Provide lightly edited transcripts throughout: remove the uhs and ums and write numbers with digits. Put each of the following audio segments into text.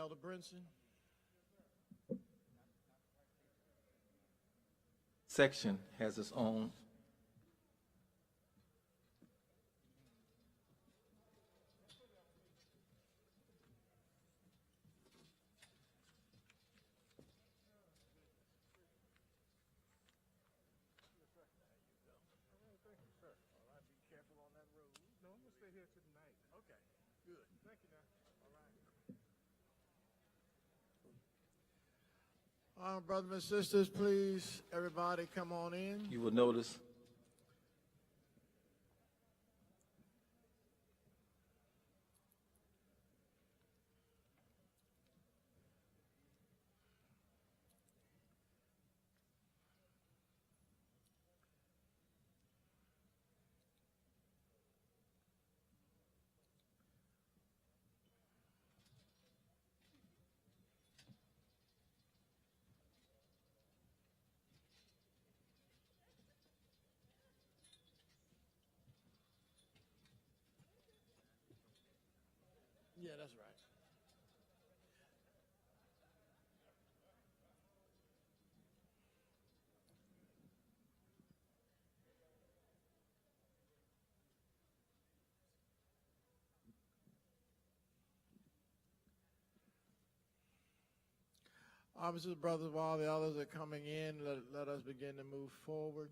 Elder Brinson. Section has its own Brothers and sisters, please, everybody come on in. You will notice Yeah, that's right. Officers, brothers, while the others are coming in, let us begin to move forward.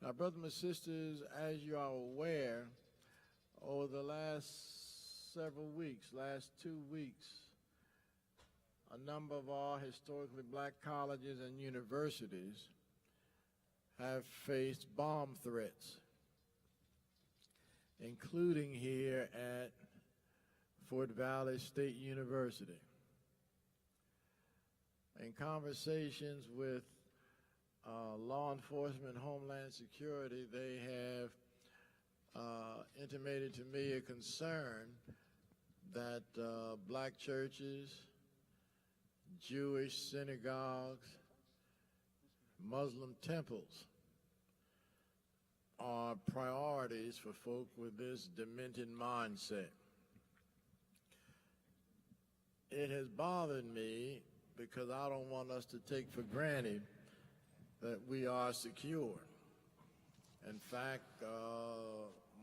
Now, brothers and sisters, as you are aware, over the last several weeks, last 2 weeks, a number of our historically black colleges and universities have faced bomb threats, including here at Fort Valley State University. In conversations with law enforcement, Homeland Security, they have intimated to me a concern that black churches, Jewish synagogues, Muslim temples are priorities for folk with this demented mindset. It has bothered me because I don't want us to take for granted that we are secure. In fact,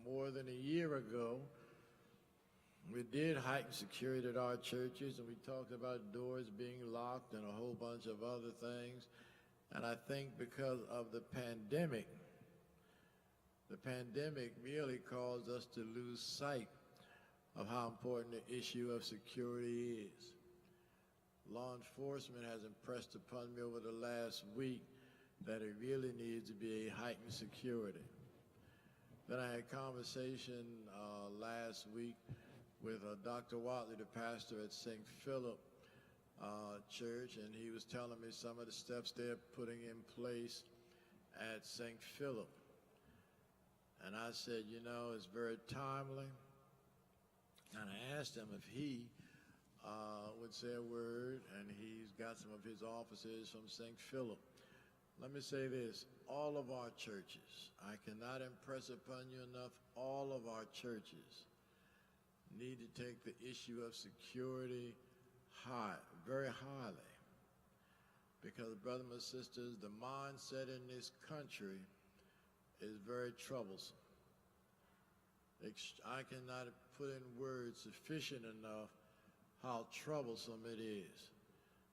more than a year ago, we did heighten security at our churches, and we talked about doors being locked and a whole bunch of other things. And I think because of the pandemic really caused us to lose sight of how important the issue of security is. Law enforcement has impressed upon me over the last week that it really needs to be a heightened security. Then I had a conversation last week with Dr. Watley, the pastor at St. Philip Church, and he was telling me some of the steps they're putting in place at St. Philip. And I said, you know, it's very timely. And I asked him if he would say a word, and he's got some of his officers from St. Philip. Let me say this, all of our churches, I cannot impress upon you enough, all of our churches need to take the issue of security high, very highly. Because, brothers and sisters, the mindset in this country is very troublesome. I cannot put in words sufficient enough how troublesome it is.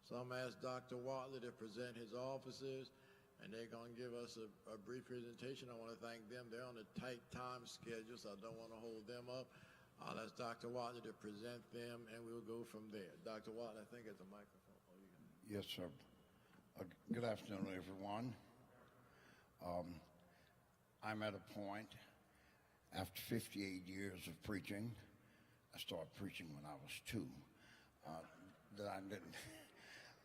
So I'm going to ask Dr. Watley to present his officers, and they're going to give us a brief presentation. I want to thank them. They're on a tight time schedule, so I don't want to hold them up. I'll ask Dr. Watley to present them, and we'll go from there. Dr. Watley, I think it's a microphone. Oh, yes, sir. Good afternoon, everyone. I'm at a point, after 58 years of preaching, I started preaching when I was 2, that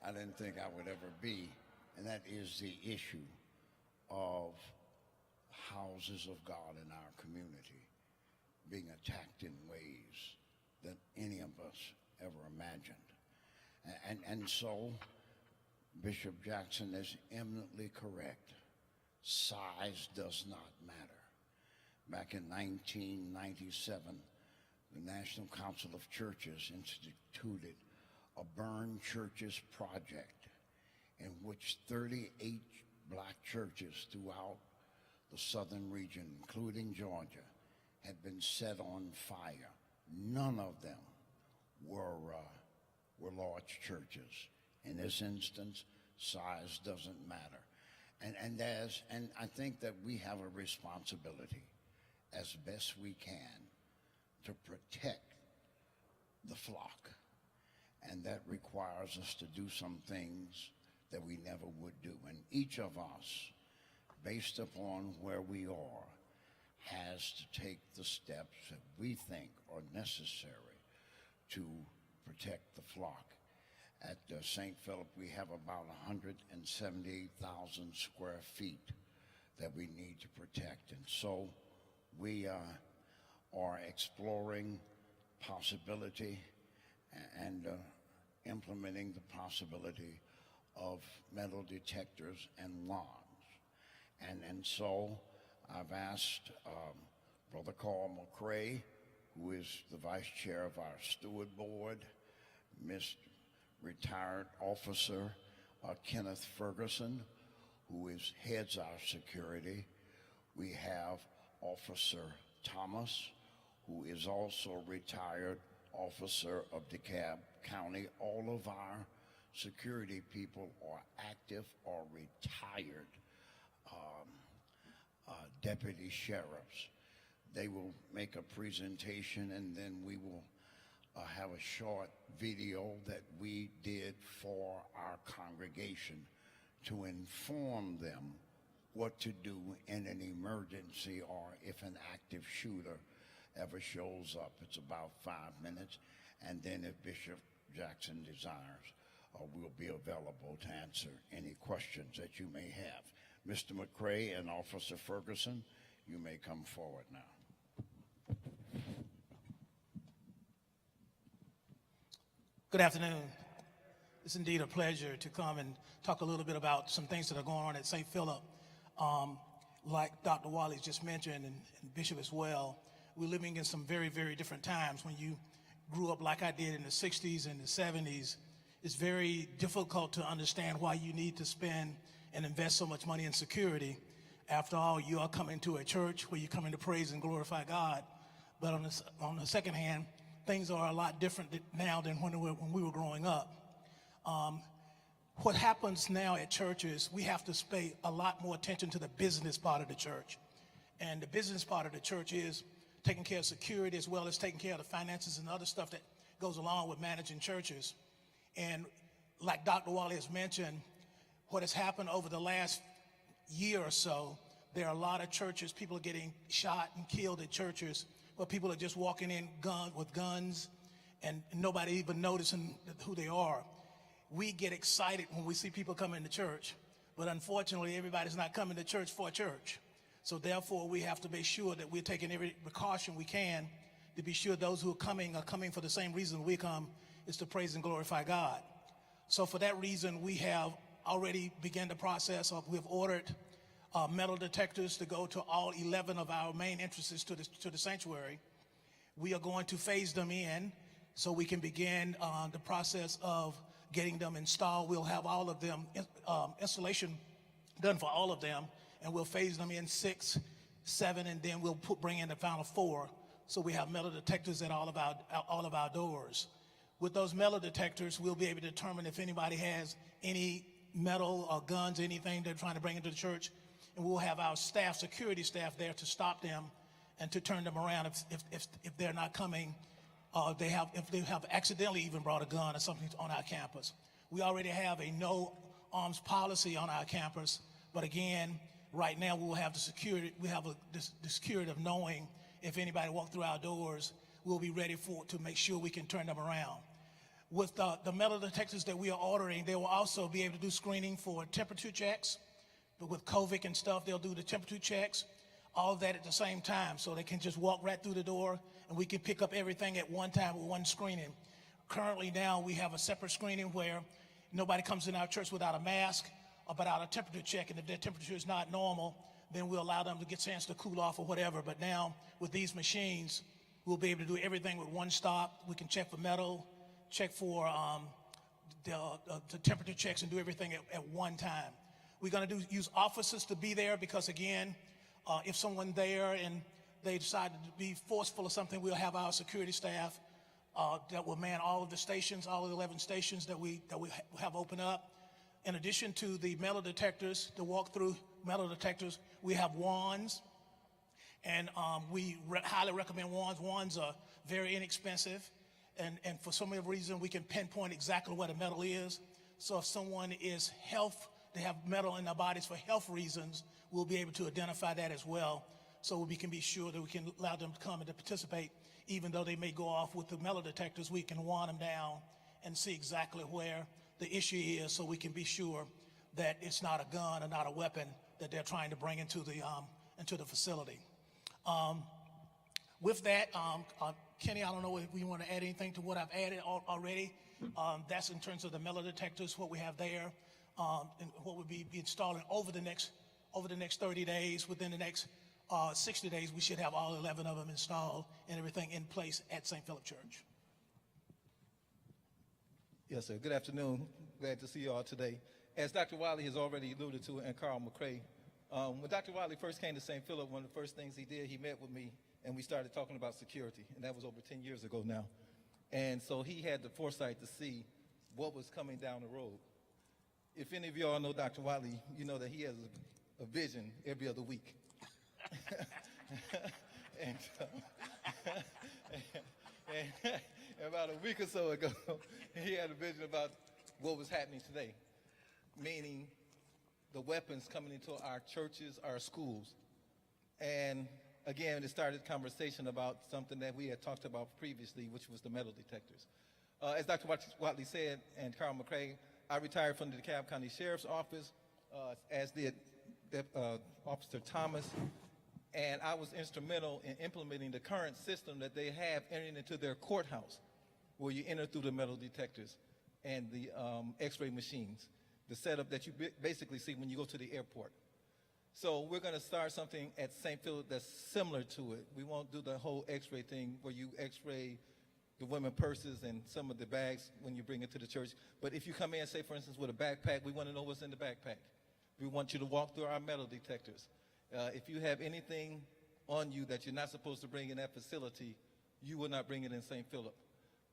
I didn't think I would ever be, and that is the issue of houses of God in our community being attacked in ways that any of us ever imagined. And so Bishop Jackson is eminently correct. Size does not matter. Back in 1997, the National Council of Churches instituted a Burn Churches project in which 38 black churches throughout the southern region, including Georgia, had been set on fire. None of them were large churches. In this instance, size doesn't matter. And I think that we have a responsibility as best we can to protect the flock. And that requires us to do some things that we never would do. And each of us, based upon where we are, has to take the steps that we think are necessary to protect the flock. At St. Philip, we have about 178,000 square feet that we need to protect. And so we are exploring possibility and implementing the possibility of metal detectors and logs. And so I've asked Brother Carl McCrae, who is the vice chair of our steward board, Mr. Retired Officer Kenneth Ferguson, who heads our security. We have Officer Thomas, who is also retired officer of DeKalb County. All of our security people are active or retired deputy sheriffs. They will make a presentation, and then we will have a short video that we did for our congregation to inform them what to do in an emergency or if an active shooter ever shows up. It's about 5 minutes, and then if Bishop Jackson desires, we'll be available to answer any questions that you may have. Mr. McCrae and Officer Ferguson, you may come forward now. Good afternoon. It's indeed a pleasure to come and talk a little bit about some things that are going on at St. Philip. Like Dr. Wally just mentioned, and Bishop as well, we're living in some very, very different times. When you grew up like I did in the 60s and the 70s, it's very difficult to understand why you need to spend and invest so much money in security. After all, you are coming to a church where you come in to praise and glorify God. But on the second hand, things are a lot different now than when we were growing up. What happens now at churches, we have to pay a lot more attention to the business part of the church. And the business part of the church is taking care of security as well as taking care of the finances and other stuff that goes along with managing churches. And like Dr. Wally has mentioned, what has happened over the last year or so, there are a lot of churches, people are getting shot and killed at churches where people are just walking in with guns and nobody even noticing who they are. We get excited when we see people coming to church, but unfortunately everybody's not coming to church for a church. So therefore we have to be sure that we're taking every precaution we can to be sure those who are coming for the same reason we come, is to praise and glorify God. So for that reason, we have already begun the process of, we've ordered metal detectors to go to all 11 of our main entrances to the sanctuary. We are going to phase them in so we can begin the process of getting them installed. We'll have all of them, installation done for all of them, and we'll phase them in 6, 7, and then we'll bring in the final 4. So we have metal detectors at all of our doors. With those metal detectors, we'll be able to determine if anybody has any metal or guns, anything they're trying to bring into the church, and we'll have our staff, security staff there to stop them and to turn them around if they're not coming, if they have accidentally even brought a gun or something on our campus. We already have a no arms policy on our campus, but again, right now we will have the security. We have the security of knowing if anybody walks through our doors, we'll be ready to make sure we can turn them around. With the metal detectors that we are ordering, they will also be able to do screening for temperature checks. But with COVID and stuff, they'll do the temperature checks, all of that at the same time, so they can just walk right through the door and we can pick up everything at one time with one screening. Currently now we have a separate screening where nobody comes in our church without a mask or without a temperature check, and if their temperature is not normal, then we'll allow them to get a chance to cool off or whatever. But now with these machines, We'll be able to do everything with one stop. We can check for metal, check for the temperature checks, and do everything at one time. We're going to use officers to be there because, again, if someone there and they decide to be forceful or something, we'll have our security staff that will man all of the stations, all of the 11 stations that we have open up. In addition to the metal detectors, the walk-through metal detectors, we have wands, and we highly recommend wands. Wands are very inexpensive, and for some reason we can pinpoint exactly where the metal is. So if someone is they have metal in their bodies for health reasons, we'll be able to identify that as well. So we can be sure that we can allow them to come and to participate, even though they may go off with the metal detectors. We can wand them down and see exactly where the issue is, so we can be sure that it's not a gun or not a weapon that they're trying to bring into the facility. With that, Kenny, I don't know if you want to add anything to what I've added already. That's in terms of the metal detectors, what we have there, and what we'll be installing over the next 30 days. Within the next 60 days, we should have all 11 of them installed and everything in place at St. Philip Church. Yes, sir. Good afternoon. Glad to see you all today. As Dr. Wiley has already alluded to, and Carl McCrae, when Dr. Wiley first came to St. Philip, one of the first things he did, he met with me, and we started talking about security, and that was over 10 years ago now. And so he had the foresight to see what was coming down the road. If any of you all know Dr. Wiley, you know that he has a vision every other week. and about a week or so ago, he had a vision about what was happening today, meaning the weapons coming into our churches, our schools. And again, it started a conversation about something that we had talked about previously, which was the metal detectors. As Dr. Watley said, and Carl McCrae, I retired from the DeKalb County Sheriff's Office, as did Officer Thomas, and I was instrumental in implementing the current system that they have entering into their courthouse, where you enter through the metal detectors and the x-ray machines, the setup that you basically see when you go to the airport. So we're going to start something at St. Philip that's similar to it. We won't do the whole x-ray thing where you x-ray the women's purses and some of the bags when you bring it to the church. But if you come in, say, for instance, with a backpack, we want to know what's in the backpack. We want you to walk through our metal detectors. If you have anything on you that you're not supposed to bring in that facility, you will not bring it in St. Philip.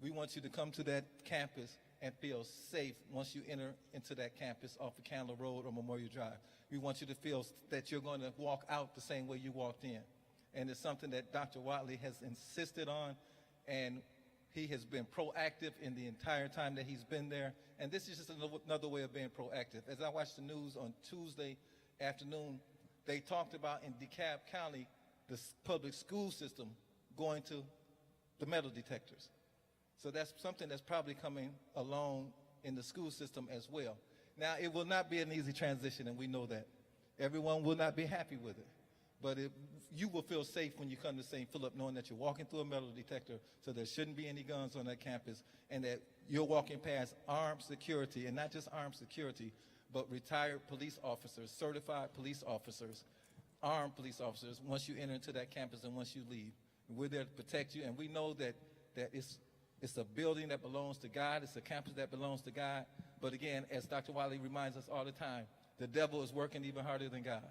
We want you to come to that campus and feel safe once you enter into that campus off of Candler Road or Memorial Drive. We want you to feel that you're going to walk out the same way you walked in. And it's something that Dr. Watley has insisted on, and he has been proactive in the entire time that he's been there. And this is just another way of being proactive. As I watched the news on Tuesday afternoon, they talked about in DeKalb County, the public school system going to the metal detectors. So that's something that's probably coming along in the school system as well. Now, it will not be an easy transition, and we know that. Everyone will not be happy with it. But you will feel safe when you come to St. Philip knowing that you're walking through a metal detector, so there shouldn't be any guns on that campus, and that you're walking past armed security, and not just armed security, but retired police officers, certified police officers, armed police officers, once you enter into that campus and once you leave. We're there to protect you, and we know that it's a building that belongs to God. It's a campus that belongs to God. But again, as Dr. Wiley reminds us all the time, the devil is working even harder than God.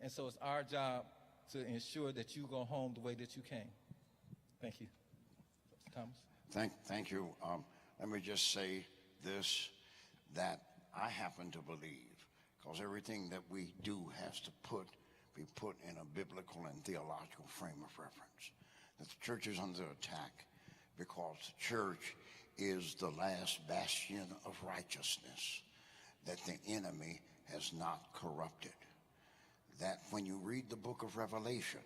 And so it's our job to ensure that you go home the way that you came. Thank you. Thomas? Thank you. Let me just say this, that I happen to believe, because everything that we do has to be put in a biblical and theological frame of reference, that the church is under attack because the church is the last bastion of righteousness that the enemy has not corrupted. That when you read the book of Revelation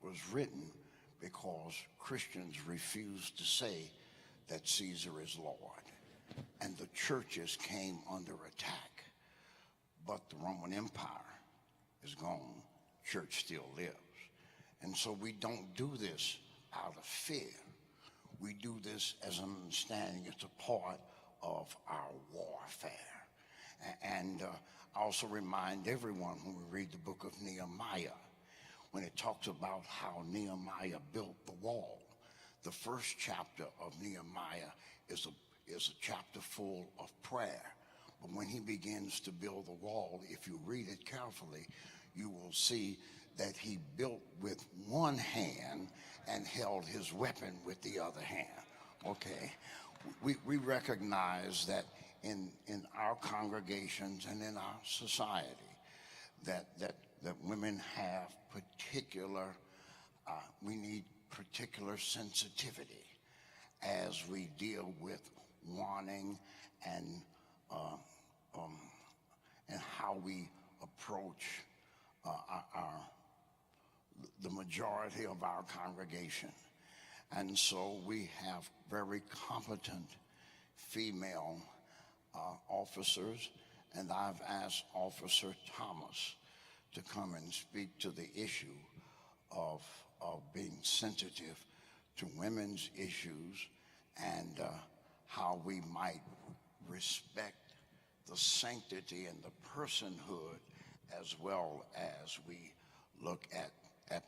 was written because Christians refused to say that Caesar is Lord. And the churches came under attack. But the Roman Empire is gone. Church still lives. And so we don't do this out of fear. We do this as an understanding. It's a part of our warfare. And I also remind everyone when we read the book of Nehemiah, when it talks about how Nehemiah built the wall. The first chapter of Nehemiah is a chapter full of prayer. But when he begins to build the wall, if you read it carefully, you will see that he built with one hand and held his weapon with the other hand. Okay? We recognize that in our congregations and in our society that women have particular, we need particular sensitivity as we deal with wanting and how we approach the majority of our congregation. And so we have very competent female officers, and I've asked Officer Thomas to come and speak to the issue of being sensitive to women's issues and how we might respect the sanctity and the personhood as well as we look at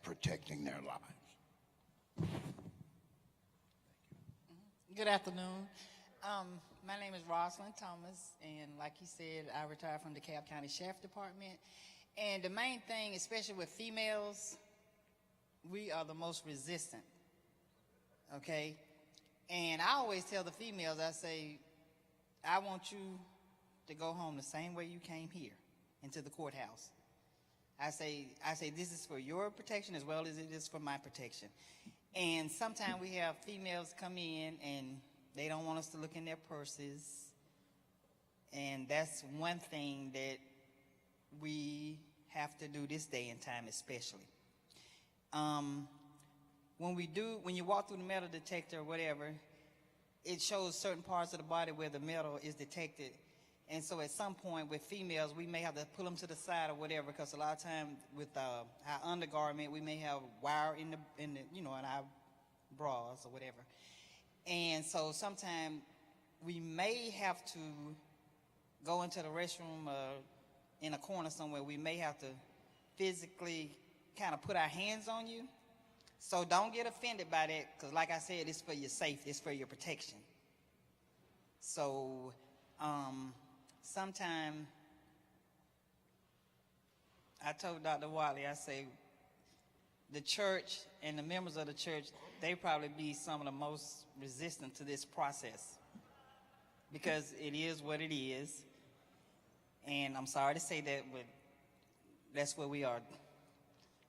protecting their lives. Good afternoon. My name is Rosalind Thomas, and like you said, I retired from the DeKalb County Sheriff Department. And the main thing, especially with females, we are the most resistant, okay? And I always tell the females, I say, I want you to go home the same way you came here, into the courthouse. I say, this is for your protection as well as it is for my protection. And sometimes we have females come in and they don't want us to look in their purses. And that's one thing that we have to do this day and time especially. When you walk through the metal detector or whatever, it shows certain parts of the body where the metal is detected. And so at some point with females, we may have to pull them to the side or whatever, because a lot of times with our undergarment, we may have wire in our bras or whatever. And so sometimes we may have to go into the restroom in a corner somewhere. We may have to physically kind of put our hands on you. So don't get offended by that, because like I said, it's for your safety, it's for your protection. So sometime I told Dr. Wiley, I say, the church and the members of the church, they probably be some of the most resistant to this process, because it is what it is. And I'm sorry to say that, but that's where we are.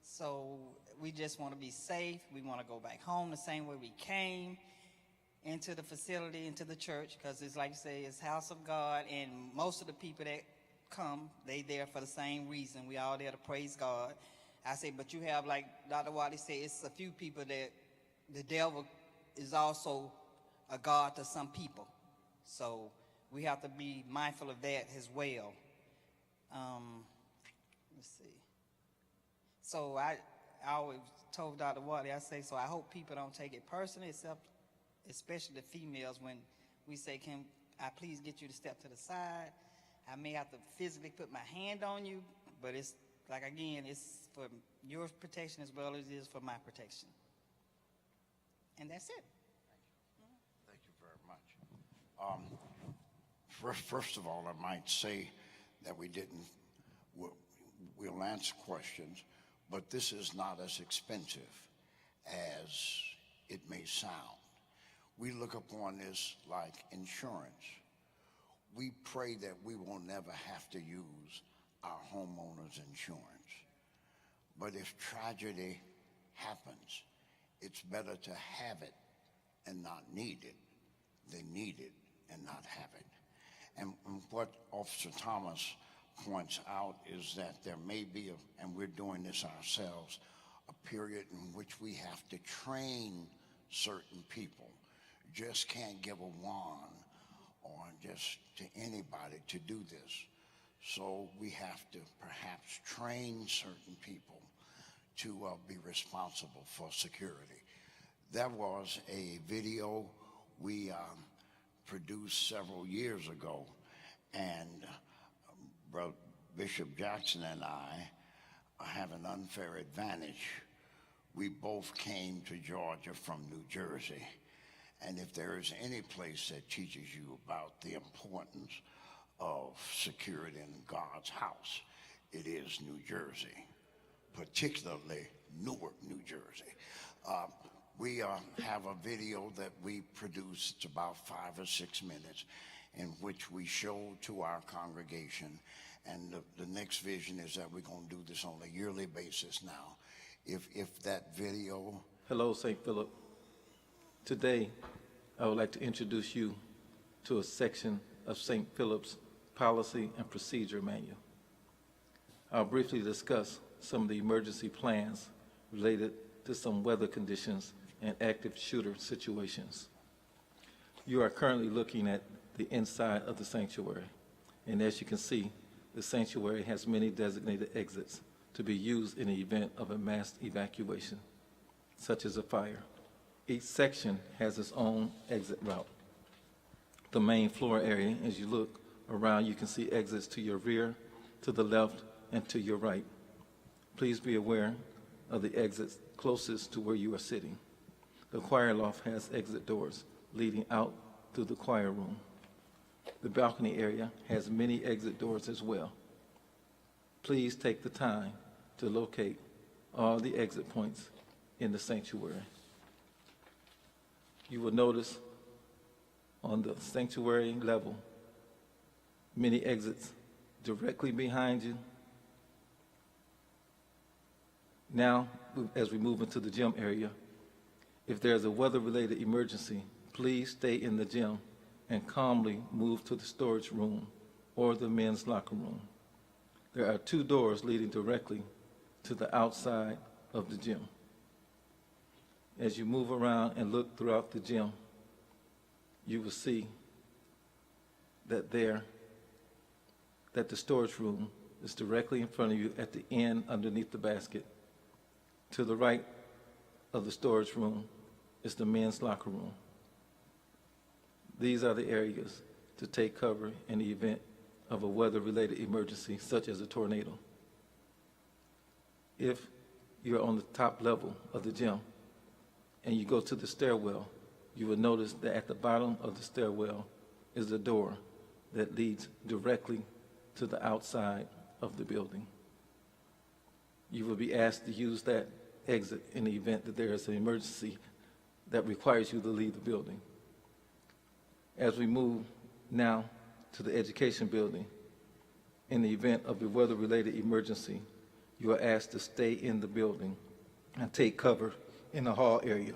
So we just want to be safe. We want to go back home the same way we came into the facility, into the church, because it's like you say, it's house of God, and most of the people that come, they there for the same reason. We all there to praise God. I say, but you have, like Dr. Wiley said, it's a few people that the devil is also a god to some people. So we have to be mindful of that as well. Let's see. So I always told Dr. Wiley, I say, so I hope people don't take it personally, especially the females, when we say, can I please get you to step to the side? I may have to physically put my hand on you, but it's like, again, it's for your protection as well as it is for my protection. And that's it. Thank you very much. First of all, I might say that we'll answer questions, but this is not as expensive as it may sound. We look upon this like insurance. We pray that we will never have to use our homeowner's insurance. But if tragedy happens, it's better to have it and not need it than need it and not have it. And what Officer Thomas points out is that there may be, and we're doing this ourselves, a period in which we have to train certain people. Just can't give a wand or just to anybody to do this. So we have to perhaps train certain people to be responsible for security. There was a video we produced several years ago, and Bishop Jackson and I have an unfair advantage. We both came to Georgia from New Jersey. And if there is any place that teaches you about the importance of security in God's house, it is New Jersey, particularly Newark, New Jersey. We have a video that we produced. It's about 5 or 6 minutes, in which we show to our congregation. And the next vision is that we're going to do this on a yearly basis now. If that video... Hello, St. Philip. Today, I would like to introduce you to a section of St. Philip's Policy and Procedure Manual. I'll briefly discuss some of the emergency plans related to some weather conditions and active shooter situations. You are currently looking at the inside of the sanctuary, and as you can see, the sanctuary has many designated exits to be used in the event of a mass evacuation, such as a fire. Each section has its own exit route. The main floor area, as you look around, you can see exits to your rear, to the left, and to your right. Please be aware of the exits closest to where you are sitting. The choir loft has exit doors leading out through the choir room. The balcony area has many exit doors as well. Please take the time to locate all the exit points in the sanctuary. You will notice on the sanctuary level many exits directly behind you. Now, as we move into the gym area, if there's a weather-related emergency, please stay in the gym and calmly move to the storage room or the men's locker room. There are 2 doors leading directly to the outside of the gym. As you move around and look throughout the gym, you will see that the storage room is directly in front of you at the end underneath the basket. To the right of the storage room is the men's locker room. These are the areas to take cover in the event of a weather-related emergency, such as a tornado. If you're on the top level of the gym and you go to the stairwell, you will notice that at the bottom of the stairwell is a door that leads directly to the outside of the building. You will be asked to use that exit in the event that there is an emergency that requires you to leave the building. As we move now to the education building, in the event of a weather-related emergency, you are asked to stay in the building and take cover in the hall area.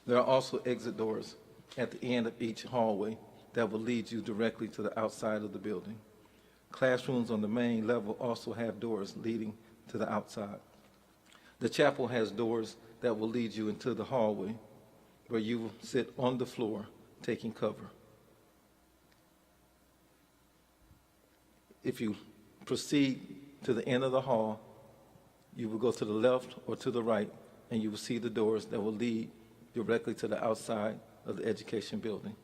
There are also exit doors at the end of each hallway that will lead you directly to the outside of the building. Classrooms on the main level also have doors leading to the outside. The chapel has doors that will lead you into the hallway where you will sit on the floor taking cover. If you proceed to the end of the hall, you will go to the left or to the right, and you will see the doors that will lead directly to the outside of the education building.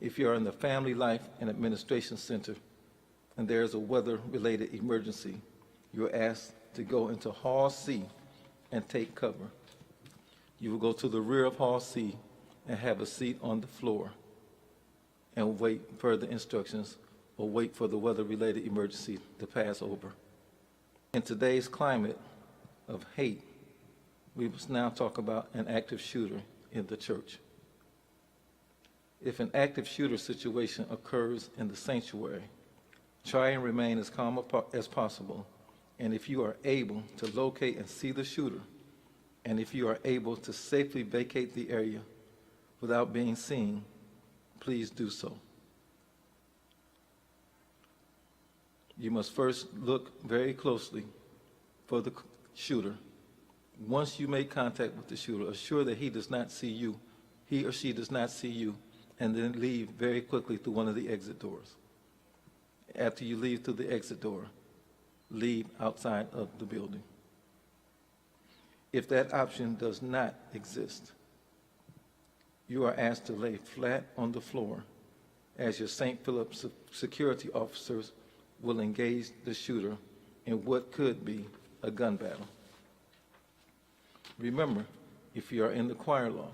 If you are in the Family Life and Administration Center and there is a weather-related emergency, you are asked to go into Hall C and take cover. You will go to the rear of Hall C and have a seat on the floor and wait further instructions or wait for the weather-related emergency to pass over. In today's climate of hate, we must now talk about an active shooter in the church. If an active shooter situation occurs in the sanctuary, try and remain as calm as possible. And if you are able to locate and see the shooter, and if you are able to safely vacate the area without being seen, please do so. You must first look very closely for the shooter. Once you make contact with the shooter, assure that he does not see you, he or she does not see you, and then leave very quickly through one of the exit doors. After you leave through the exit door, leave outside of the building. If that option does not exist, you are asked to lay flat on the floor as your St. Philip security officers will engage the shooter in what could be a gun battle. Remember, if you are in the choir loft,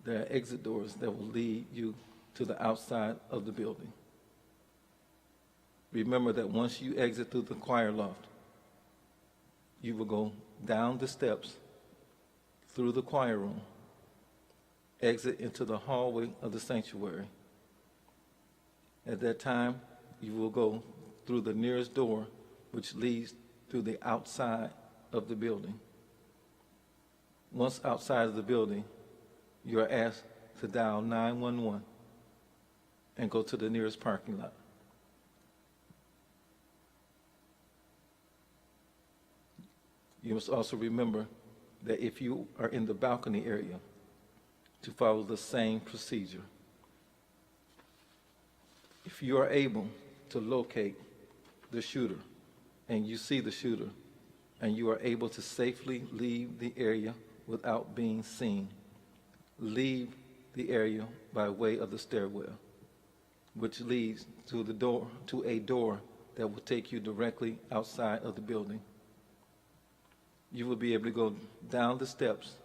there are exit doors that will lead you to the outside of the building. Remember that once you exit through the choir loft, you will go down the steps, through the choir room, exit into the hallway of the sanctuary. At that time, you will go through the nearest door, which leads through the outside of the building. Once outside of the building, you are asked to dial 911 and go to the nearest parking lot. You must also remember that if you are in the balcony area, to follow the same procedure. If you are able to locate the shooter and you see the shooter and you are able to safely leave the area without being seen, leave the area by way of the stairwell, which leads to a door that will take you directly outside of the building. You will be able to go down the steps,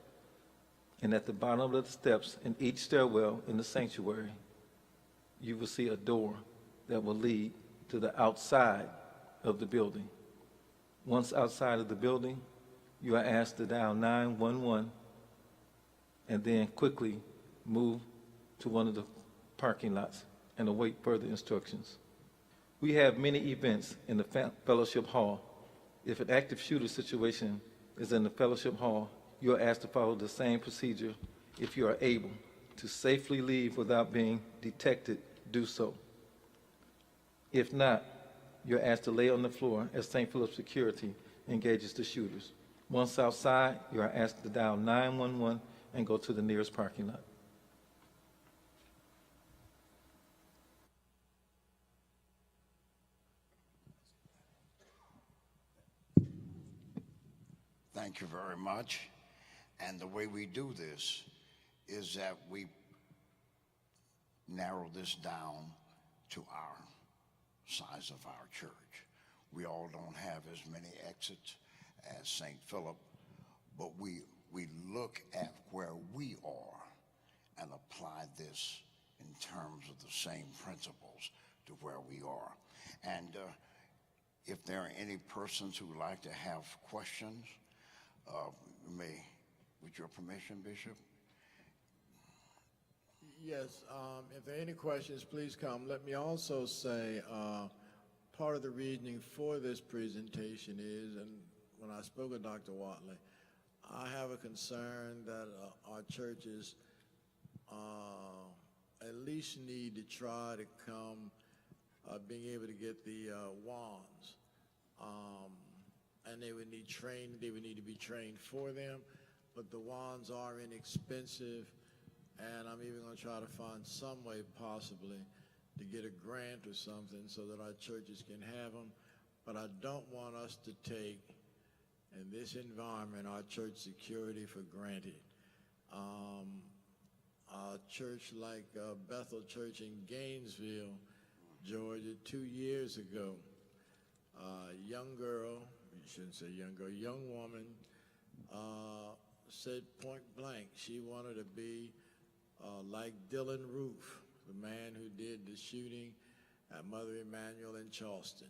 and at the bottom of the steps in each stairwell in the sanctuary, you will see a door that will lead to the outside of the building. Once outside of the building, you are asked to dial 911 and then quickly move to one of the parking lots and await further instructions. We have many events in the fellowship hall. If an active shooter situation is in the fellowship hall, you are asked to follow the same procedure. If you are able to safely leave without being detected, do so. If not, you're asked to lay on the floor as St. Philip's security engages the shooters. Once outside, you are asked to dial 911 and go to the nearest parking lot. Thank you very much. And the way we do this is that we narrow this down to our size of our church. We all don't have as many exits as St. Philip, but we look at where we are and apply this in terms of the same principles to where we are. And if there are any persons who would like to have questions, with your permission, Bishop? Yes, if there are any questions, please come. Let me also say part of the reasoning for this presentation is, and when I spoke with Dr. Watley, I have a concern that our churches at least need to try to come being able to get the wands. And they would need training, they would need to be trained for them, but the wands are inexpensive, and I'm even going to try to find some way possibly to get a grant or something so that our churches can have them. But I don't want us to take, in this environment, our church security for granted. A church like Bethel Church in Gainesville, Georgia, 2 years ago, a young girl, you shouldn't say young girl, young woman, said point blank she wanted to be like Dylan Roof, the man who did the shooting at Mother Emanuel in Charleston.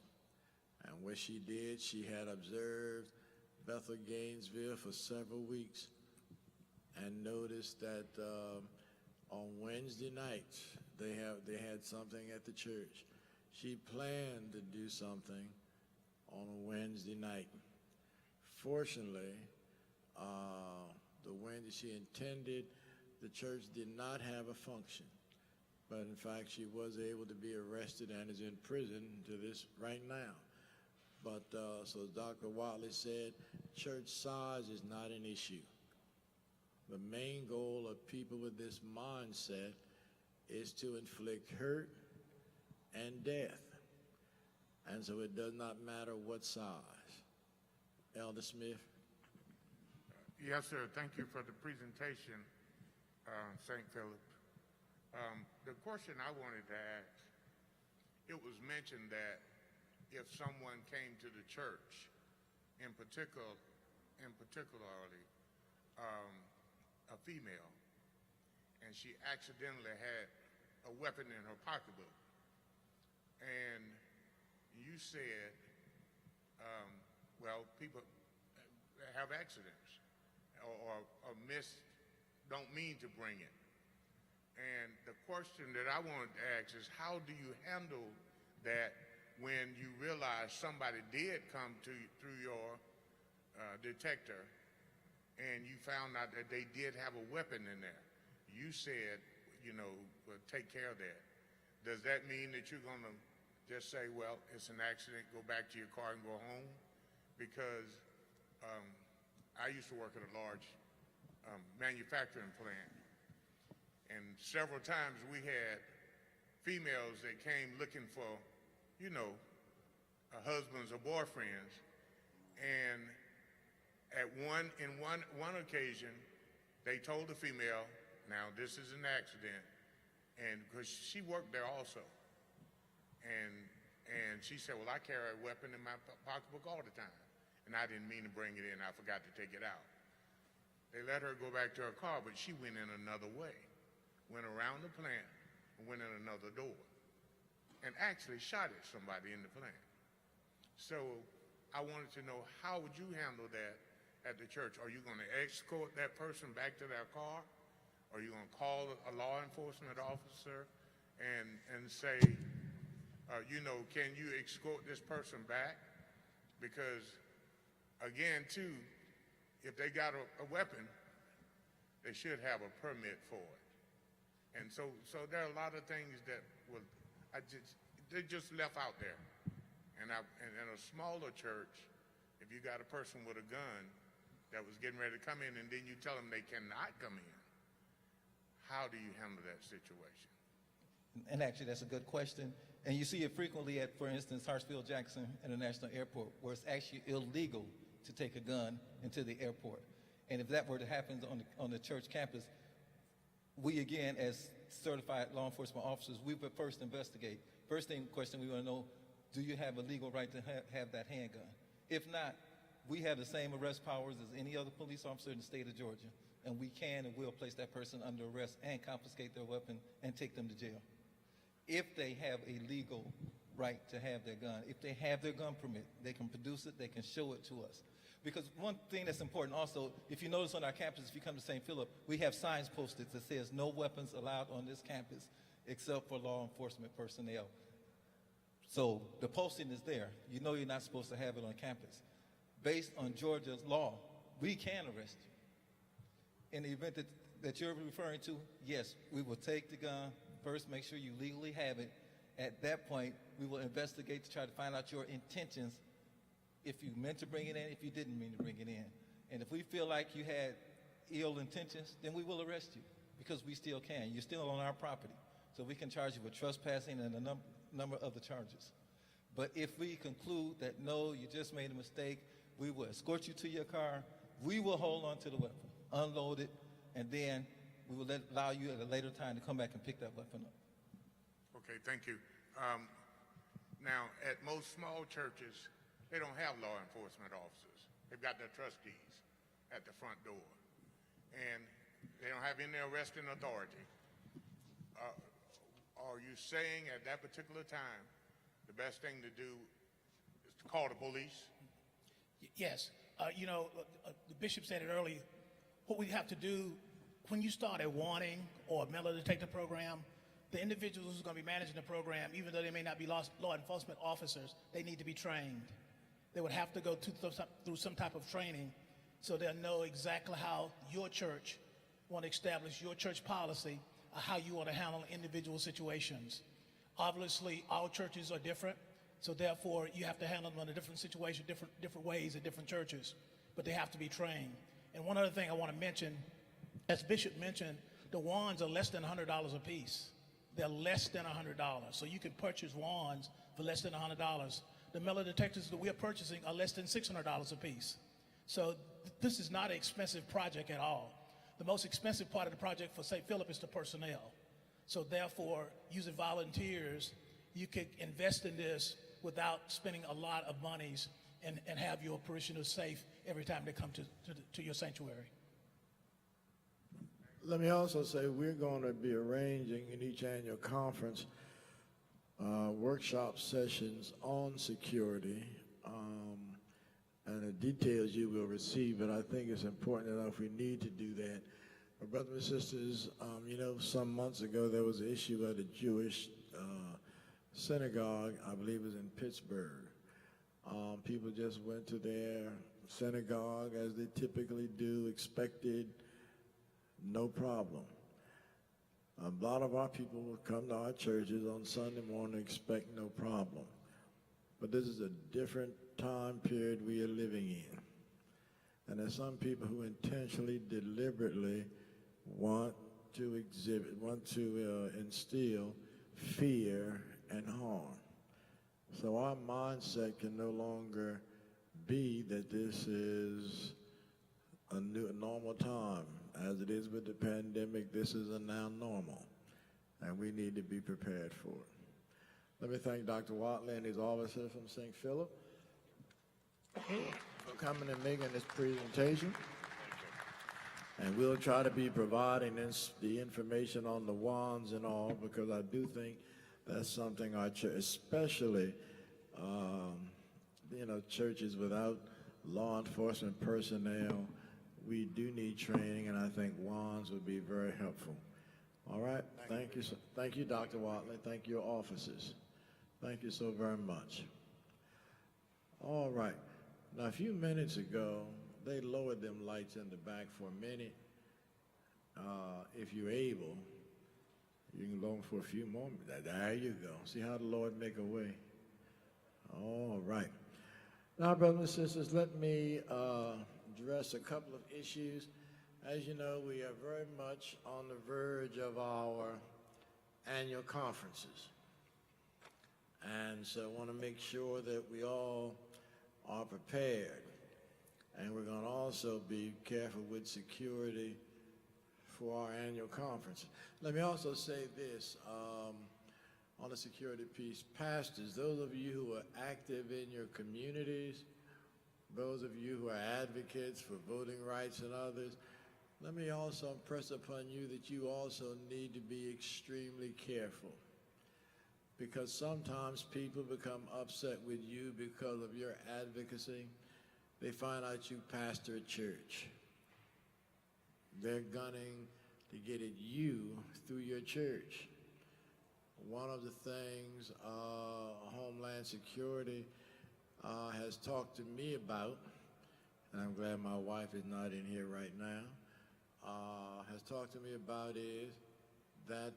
And what she did, she had observed Bethel Gainesville for several weeks and noticed that on Wednesday nights they had something at the church. She planned to do something on a Wednesday night. Fortunately, the Wednesday she intended, the church did not have a function. But in fact, she was able to be arrested and is in prison to this right now. But so as Dr. Watley said, church size is not an issue. The main goal of people with this mindset is to inflict hurt and death. And so it does not matter what size. Elder Smith? Yes, sir. Thank you for the presentation, St. Philip. The question I wanted to ask, it was mentioned that if someone came to the church, particularly a female, and she accidentally had a weapon in her pocketbook, and you said, well, people have accidents or don't mean to bring it. And the question that I wanted to ask is, how do you handle that when you realize somebody did come to you through your detector and you found out that they did have a weapon in there? You said, well, take care of that. Does that mean that you're going to just say, well, it's an accident, go back to your car and go home? Because I used to work at a large manufacturing plant, and several times we had females that came looking for, husbands or boyfriends, and in one occasion, they told the female, now this is an accident, and because she worked there also, and she said, well, I carry a weapon in my pocketbook all the time, and I didn't mean to bring it in, I forgot to take it out. They let her go back to her car, but she went in another way, went around the plant, and went in another door, and actually shot at somebody in the plant. So I wanted to know, how would you handle that at the church? Are you going to escort that person back to their car? Are you going to call a law enforcement officer and say, can you escort this person back? Because, again, too, if they got a weapon, they should have a permit for it. And so there are a lot of things that they just left out there. And in a smaller church, if you got a person with a gun that was getting ready to come in and then you tell them they cannot come in, how do you handle that situation? And actually, that's a good question. And you see it frequently at, for instance, Hartsfield-Jackson International Airport, where it's actually illegal to take a gun into the airport. And if that were to happen on the church campus, we, again, as certified law enforcement officers, we would first investigate. First question we want to know, do you have a legal right to have that handgun? If not, we have the same arrest powers as any other police officer in the state of Georgia, and we can and will place that person under arrest and confiscate their weapon and take them to jail. If they have a legal right to have their gun, if they have their gun permit, they can produce it, they can show it to us. Because one thing that's important also, if you notice on our campus, if you come to St. Philip, we have signs posted that says no weapons allowed on this campus except for law enforcement personnel. So the posting is there. You know you're not supposed to have it on campus. Based on Georgia's law, we can arrest you. In the event that you're referring to, yes, we will take the gun. First, make sure you legally have it. At that point, we will investigate to try to find out your intentions, if you meant to bring it in, if you didn't mean to bring it in. And if we feel like you had ill intentions, then we will arrest you, because we still can. You're still on our property. So we can charge you with trespassing and a number of other charges. But if we conclude that, no, you just made a mistake, we will escort you to your car, we will hold on to the weapon, unload it, and then we will allow you at a later time to come back and pick that weapon up. Okay, thank you. Now, at most small churches, they don't have law enforcement officers. They've got their trustees at the front door, and they don't have any arresting authority. Are you saying at that particular time the best thing to do is to call the police? Yes. The bishop said it earlier. What we have to do when you start a warning or a metal detector program, the individuals who's going to be managing the program, even though they may not be law enforcement officers, they need to be trained. They would have to go through some type of training so they'll know exactly how your church want to establish your church policy, how you want to handle individual situations. Obviously, all churches are different, so therefore you have to handle them in a different situation, different ways at different churches, but they have to be trained. And one other thing I want to mention, as Bishop mentioned, the wands are less than $100 a piece. They're less than $100, so you can purchase wands for less than $100. The metal detectors that we are purchasing are less than $600 a piece. So this is not an expensive project at all. The most expensive part of the project for St. Philip is the personnel. So therefore, using volunteers, you could invest in this without spending a lot of monies and have your parishioners safe every time they come to your sanctuary. Let me also say we're going to be arranging in each annual conference workshop sessions on security, and the details you will receive, but I think it's important enough we need to do that. But brothers and sisters, you know, some months ago there was an issue at a Jewish synagogue, I believe it was in Pittsburgh. People just went to their synagogue as they typically do, expected, no problem. A lot of our people will come to our churches on Sunday morning, expect no problem. But this is a different time period we are living in. And there's some people who intentionally, deliberately want to instill fear and harm. So our mindset can no longer be that this is a normal time. As it is with the pandemic, this is a now normal, and we need to be prepared for it. Let me thank Dr. Watley and his officers from St. Philip for coming and making this presentation. And we'll try to be providing the information on the wands and all, because I do think that's something our church, especially, you know, churches without law enforcement personnel, we do need training, and I think wands would be very helpful. All right? Thank you. Thank you, Dr. Watley. Thank your officers. Thank you so very much. All right. Now, a few minutes ago, they lowered them lights in the back for a minute. If you're able, you can lower them for a few more minutes. There you go. See how the Lord make a way. All right. Now, brothers and sisters, let me address a couple of issues. As you know, we are very much on the verge of our annual conferences. And so I want to make sure that we all are prepared. And we're going to also be careful with security for our annual conference. Let me also say this on the security piece. Pastors, those of you who are active in your communities, those of you who are advocates for voting rights and others, let me also impress upon you that you also need to be extremely careful, because sometimes people become upset with you because of your advocacy. They find out you pastor a church. They're gunning to get at you through your church. One of the things Homeland Security has talked to me about, and I'm glad my wife is not in here right now, has talked to me about is that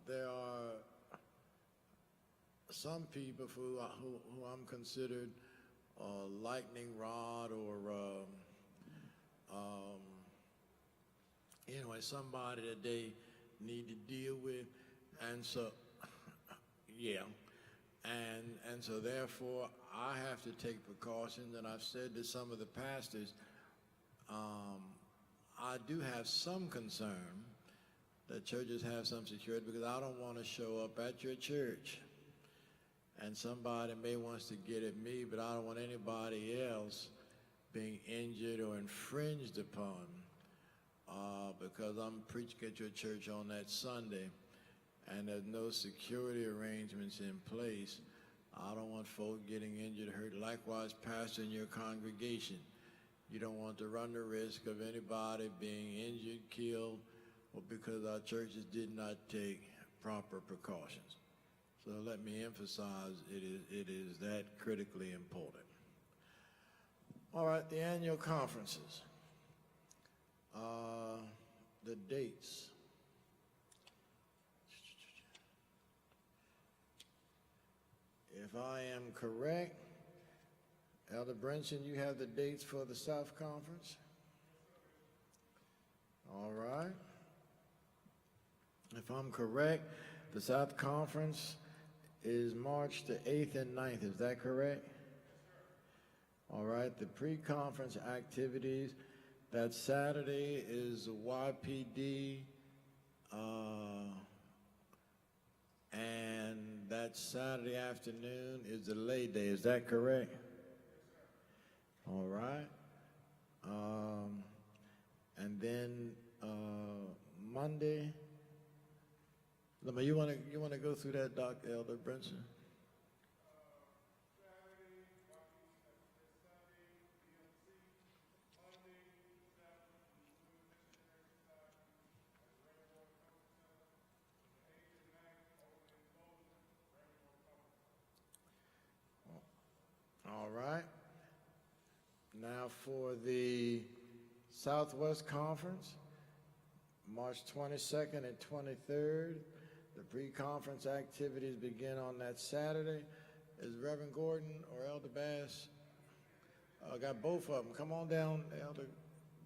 there are some people who I'm considered lightning rod or anyway, somebody that they need to deal with, and so yeah, and so therefore I have to take precautions, and I've said to some of the pastors, I do have some concern that churches have some security, because I don't want to show up at your church and somebody may want to get at me, but I don't want anybody else being injured or infringed upon because I'm preaching at your church on that Sunday and there's no security arrangements in place. I don't want folks getting injured or hurt. Likewise, pastor in your congregation, you don't want to run the risk of anybody being injured, killed, or because our churches did not take proper precautions. So let me emphasize, it is that critically important. All right, the annual conferences. The dates. If I am correct, Elder Brinson, you have the dates for the South Conference? All right. If I'm correct, the South Conference is March the 8th and 9th. Is that correct? All right. The pre-conference activities, that Saturday is YPD, and that that Saturday afternoon is the lay day. Is that correct? All right. And then Monday. Lama, you wanna go through that, Dr. Elder Brinson? All right. Now for the Southwest Conference, March 22nd and 23rd. The pre-conference activities begin on that Saturday. Is Reverend Gordon or Elder Bass? I got both of them. Come on down, Elder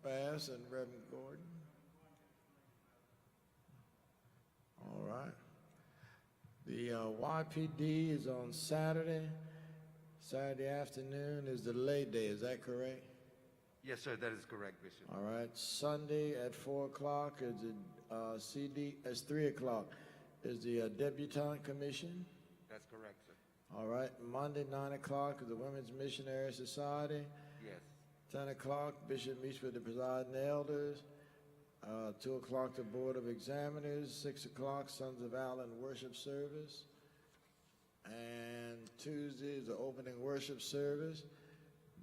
Bass and Reverend Gordon. All right. The YPD is on Saturday. Saturday afternoon is the lay day. Is that correct? Yes, sir, that is correct, Bishop. All right. Sunday at 4 o'clock is the CD. It's 3 o'clock. Is the Debutante Commission. That's correct, sir. All right. Monday, 9 o'clock is the Women's Missionary Society. Yes. 10 o'clock, Bishop meets with the presiding elders. 2 o'clock, the Board of Examiners. 6 o'clock, Sons of Allen worship service. And Tuesday is the opening worship service.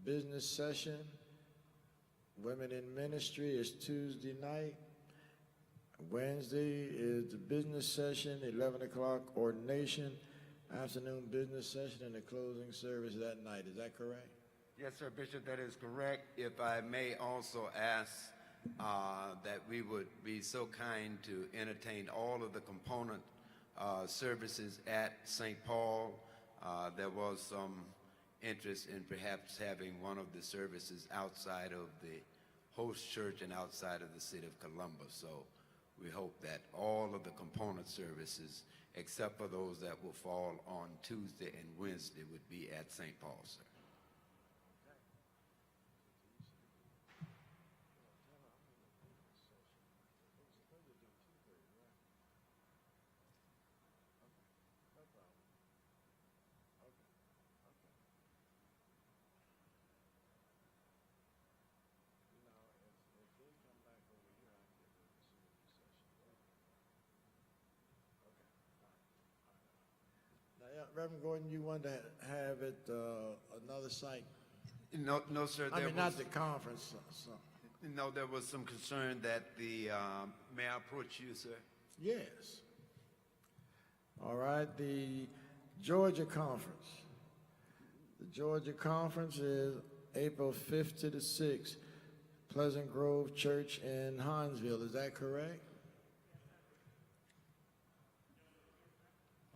Business session. Women in Ministry is Tuesday night. Wednesday is the business session, 11 o'clock, ordination, afternoon business session, and the closing service that night. Is that correct? Yes, sir, Bishop, that is correct. If I may also ask that we would be so kind to entertain all of the component services at St. Paul. There was some interest in perhaps having one of the services outside of the host church and outside of the city of Columbus. So we hope that all of the component services, except for those that will fall on Tuesday and Wednesday, would be at St. Paul, sir. Reverend Gordon, you want to have it another site? No, sir. I mean, not the conference. No, there was some concern that the, may I approach you, sir? Yes. All right, the Georgia Conference. The Georgia Conference is April 5th to the 6th, Pleasant Grove Church in Hinesville. Is that correct?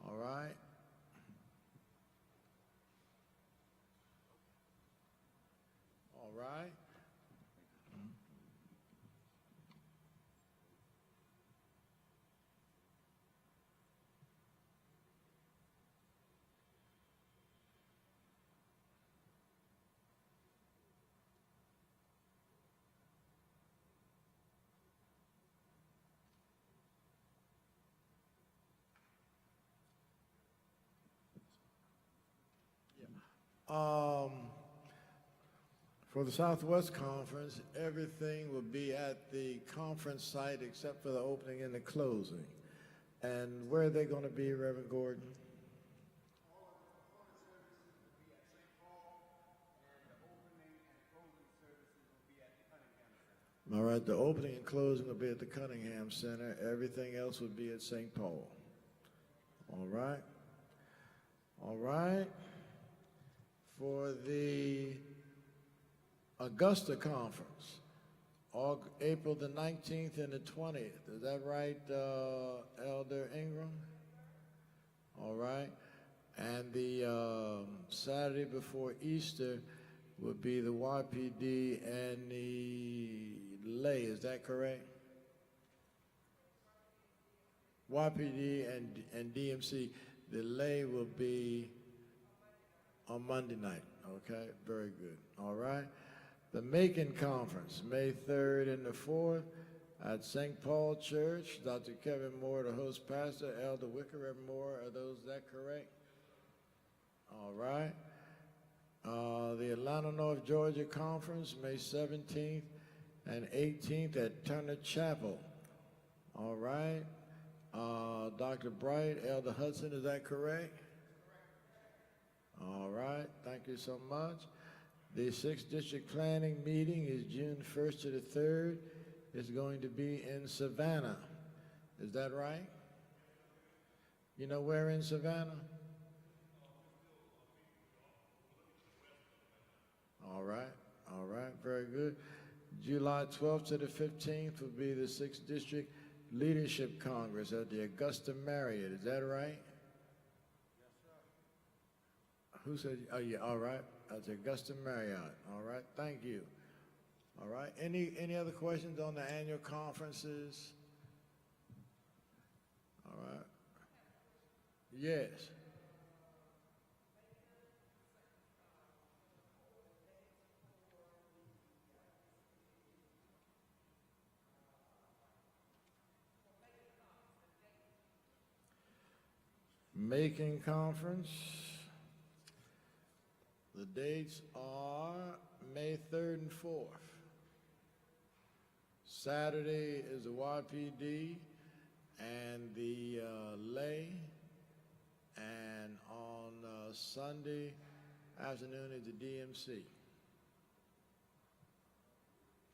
All right. All right. For the Southwest Conference, everything will be at the conference site except for the opening and the closing. And where are they going to be, Reverend Gordon? All right, the opening and closing will be at the Cunningham Center. Everything else will be at St. Paul. All right. All right. For the Augusta Conference, April the 19th and the 20th. Is that right, Elder Ingram? All right. And the Saturday before Easter would be the YPD and the lay. Is that correct? YPD and DMC. The lay will be on Monday night. Okay, very good. All right. The Macon Conference, May 3rd and the 4th. At St. Paul Church, Dr. Kevin Moore, the host pastor, Elder Wicker, Reverend Moore, are those that correct? All right. The Atlanta North Georgia Conference, May 17th and 18th at Turner Chapel. All right. Dr. Bright, Elder Hudson, is that correct? All right. Thank you so much. The 6th District Planning meeting is June 1st to the 3rd. It's going to be in Savannah. Is that right? You know where in Savannah? All right, very good. July 12th to the 15th will be the 6th District Leadership Congress at the Augusta Marriott. Is that right? Yes, sir. Who said? Oh, yeah. All right. That's Augusta Marriott. All right. Thank you. All right. Any other questions on the annual conferences? All right. Yes. Macon Conference. The dates are May 3rd and 4th. Saturday is the YPD and the lay, and on Sunday afternoon is the DMC.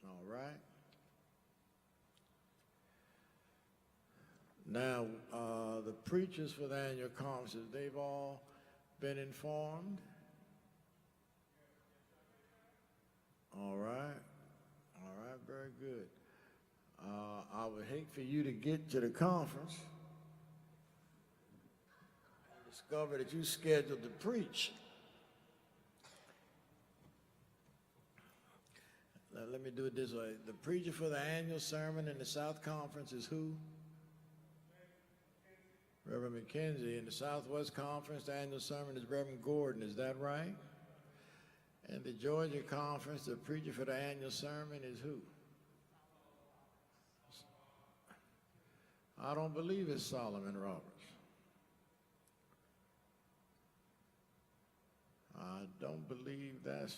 All right. Now, the preachers for the annual conferences, they've all been informed. All right, very good. I would hate for you to get to the conference and discover that you scheduled to preach. Now, let me do it this way. The preacher for the annual sermon in the South Conference is who? Reverend McKenzie. In the Southwest Conference, the annual sermon is Reverend Gordon. Is that right? In the Georgia Conference, the preacher for the annual sermon is who? I don't believe it's Solomon Roberts. I don't believe that's...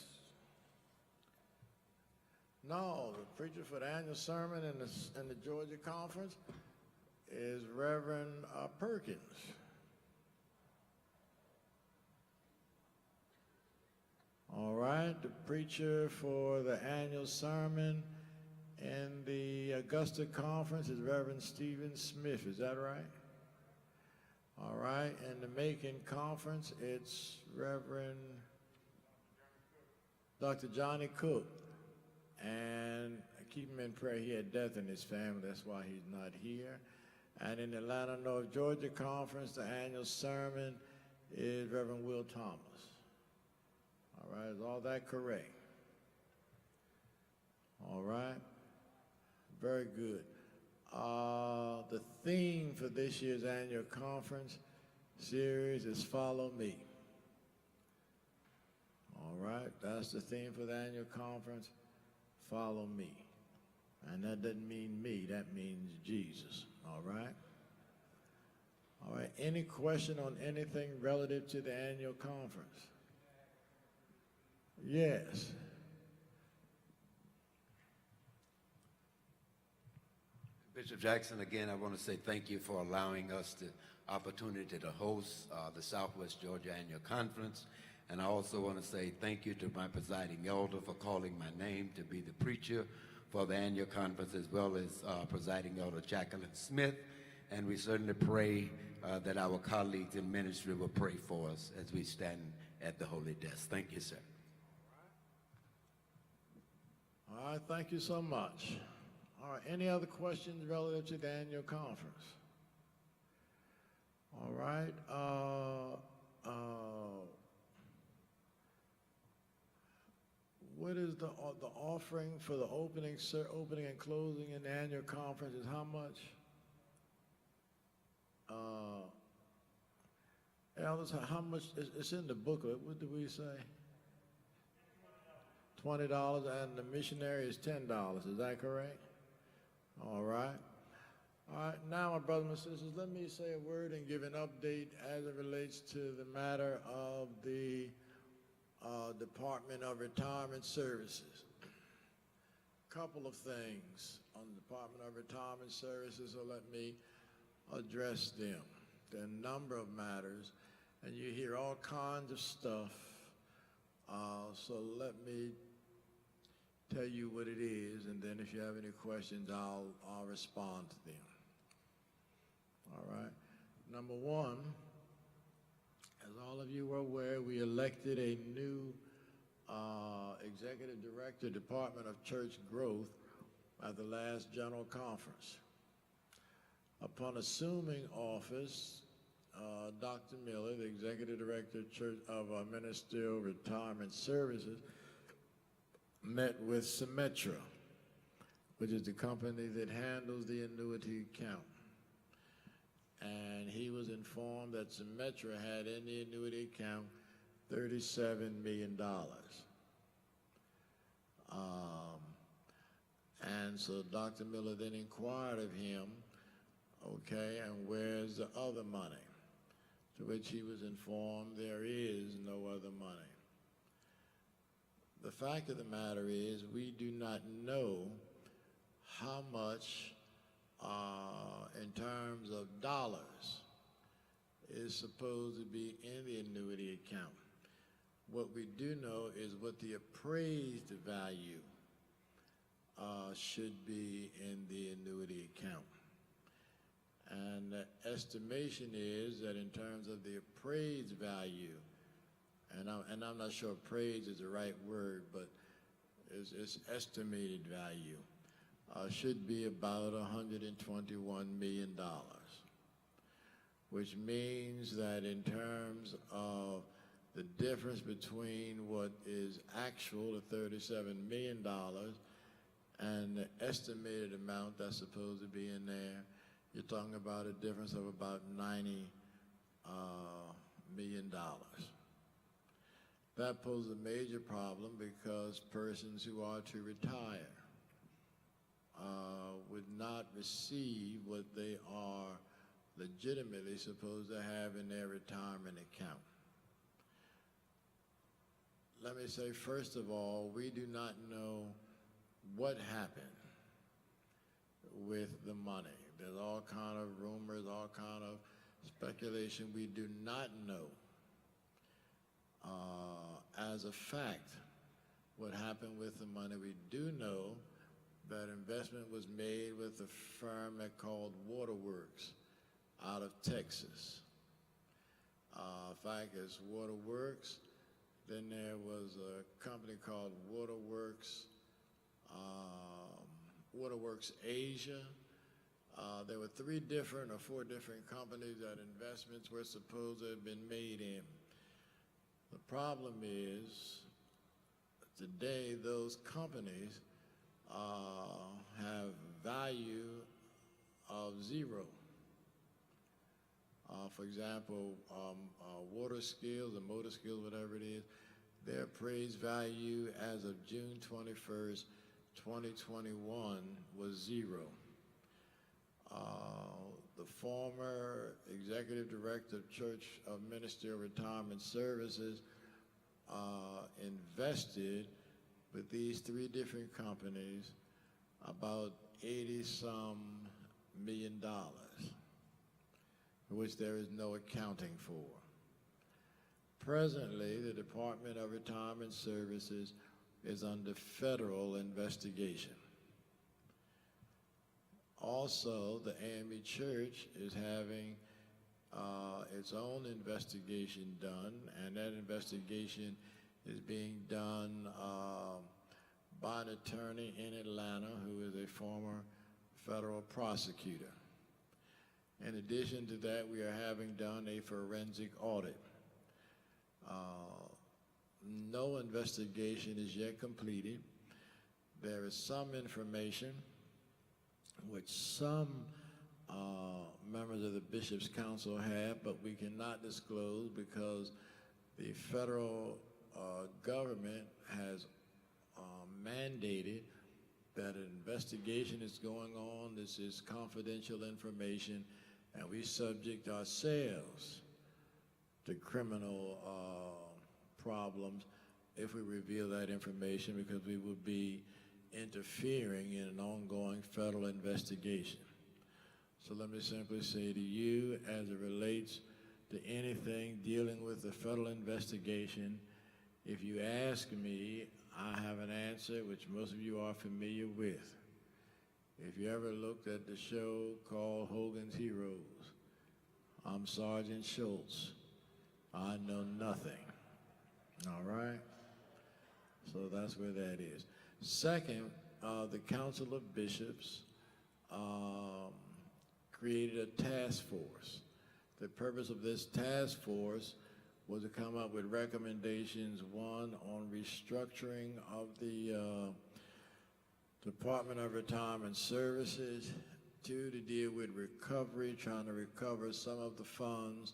No, the preacher for the annual sermon in the Georgia Conference is Reverend Perkins. All right, the preacher for the annual sermon in the Augusta Conference is Reverend Stephen Smith. Is that right? All right, in the Macon Conference, it's Reverend Dr. Johnny Cook. And keep him in prayer. He had death in his family. That's why he's not here. And in the Atlanta North Georgia Conference, the annual sermon is Reverend Will Thomas. All right, is all that correct? All right, very good. The theme for this year's annual conference series is Follow Me. All right, that's the theme for the annual conference, Follow Me. And that doesn't mean me, that means Jesus. All right? All right, any question on anything relative to the annual conference? Yes. Bishop Jackson, again, I want to say thank you for allowing us the opportunity to host the Southwest Georgia Annual Conference. And I also want to say thank you to my presiding elder for calling my name to be the preacher for the annual conference, as well as presiding elder Jacqueline Smith. And we certainly pray that our colleagues in ministry will pray for us as we stand at the holy desk. Thank you, sir. All right, thank you so much. All right, any other questions relative to the annual conference? All right. What is the offering for the opening and closing in the annual conference is how much? Elders, how much? It's in the booklet. What do we say? $20, and the missionary is $10. Is that correct? All right. All right, now, my brothers and sisters, let me say a word and give an update as it relates to the matter of the Department of Retirement Services. Couple of things on the Department of Retirement Services, so let me address them. There are a number of matters, and you hear all kinds of stuff, so let me tell you what it is, and then if you have any questions, I'll respond to them. All right. Number one, as all of you are aware, we elected a new Executive Director, Department of Church Growth, at the last General Conference. Upon assuming office, Dr. Miller, the Executive Director of Ministerial Retirement Services, met with Symetra, which is the company that handles the annuity account. And he was informed that Symetra had in the annuity account $37 million. And so Dr. Miller then inquired of him, okay, and where's the other money? To which he was informed there is no other money. The fact of the matter is we do not know how much in terms of dollars is supposed to be in the annuity account. What we do know is what the appraised value should be in the annuity account. And the estimation is that in terms of the appraised value, and I'm not sure appraised is the right word, but it's estimated value, should be about $121 million, which means that in terms of the difference between what is actual, the $37 million, and the estimated amount that's supposed to be in there, you're talking about a difference of about $90 million. That poses a major problem because persons who are to retire would not receive what they are legitimately supposed to have in their retirement account. Let me say, first of all, we do not know what happened with the money. There's all kind of rumors, all kind of speculation. We do not know as a fact what happened with the money. We do know that investment was made with a firm that called Waterworks out of Texas. In fact, it's Waterworks. Then there was a company called Waterworks Asia. There were 3 different or 4 different companies that investments were supposed to have been made in. The problem is today those companies have value of 0. For example, water skills or motor skills, whatever it is, their appraised value as of June 21st, 2021 was 0. The former executive director of Church of Ministerial Retirement Services invested with these 3 different companies about $80-some million, which there is no accounting for. Presently, the Department of Retirement Services is under federal investigation. Also, the A.M.E. Church is having its own investigation done, and that investigation is being done by an attorney in Atlanta who is a former federal prosecutor. In addition to that, we are having done a forensic audit. No investigation is yet completed. There is some information which some members of the Bishop's Council have, but we cannot disclose because the federal government has mandated that an investigation is going on. This is confidential information, and we subject ourselves to criminal problems if we reveal that information, because we would be interfering in an ongoing federal investigation. So let me simply say to you, as it relates to anything dealing with the federal investigation, if you ask me, I have an answer which most of you are familiar with. If you ever looked at the show called Hogan's Heroes, I'm Sergeant Schultz. I know nothing. All right? So that's where that is. Second, the Council of Bishops created a task force. The purpose of this task force was to come up with recommendations, one, on restructuring of the Department of Retirement Services, two, to deal with recovery, trying to recover some of the funds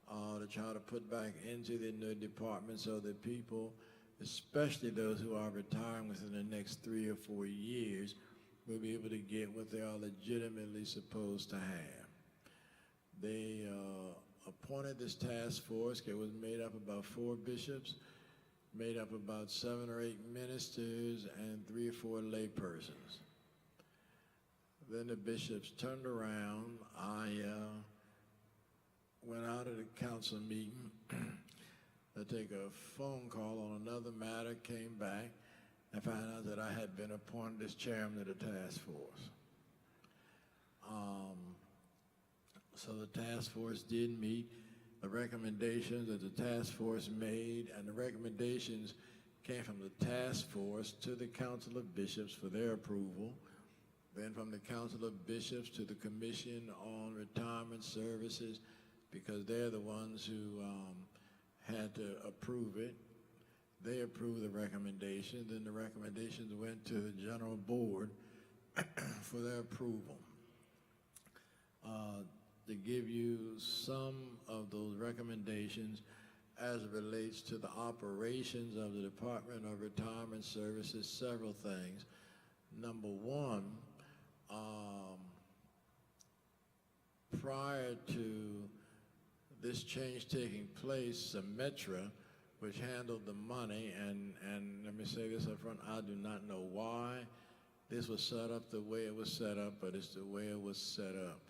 to try to put back into the new department so that people, especially those who are retiring within the next 3 or 4 years, will be able to get what they are legitimately supposed to have. They appointed this task force. It was made up of about 4 bishops, made up of about 7 or 8 ministers, and 3 or 4 lay persons. Then the bishops turned around. I went out of the council meeting to take a phone call on another matter, came back, and found out that I had been appointed as chairman of the task force. So the task force did meet the recommendations that the task force made, and the recommendations came from the task force to the Council of Bishops for their approval, then from the Council of Bishops to the Commission on Retirement Services, because they're the ones who had to approve it. They approved the recommendation, then the recommendations went to the General Board for their approval. To give you some of those recommendations as it relates to the operations of the Department of Retirement Services, several things. Number one, prior to this change taking place, Symetra, which handled the money, and let me say this up front, I do not know why this was set up the way it was set up, but it's the way it was set up.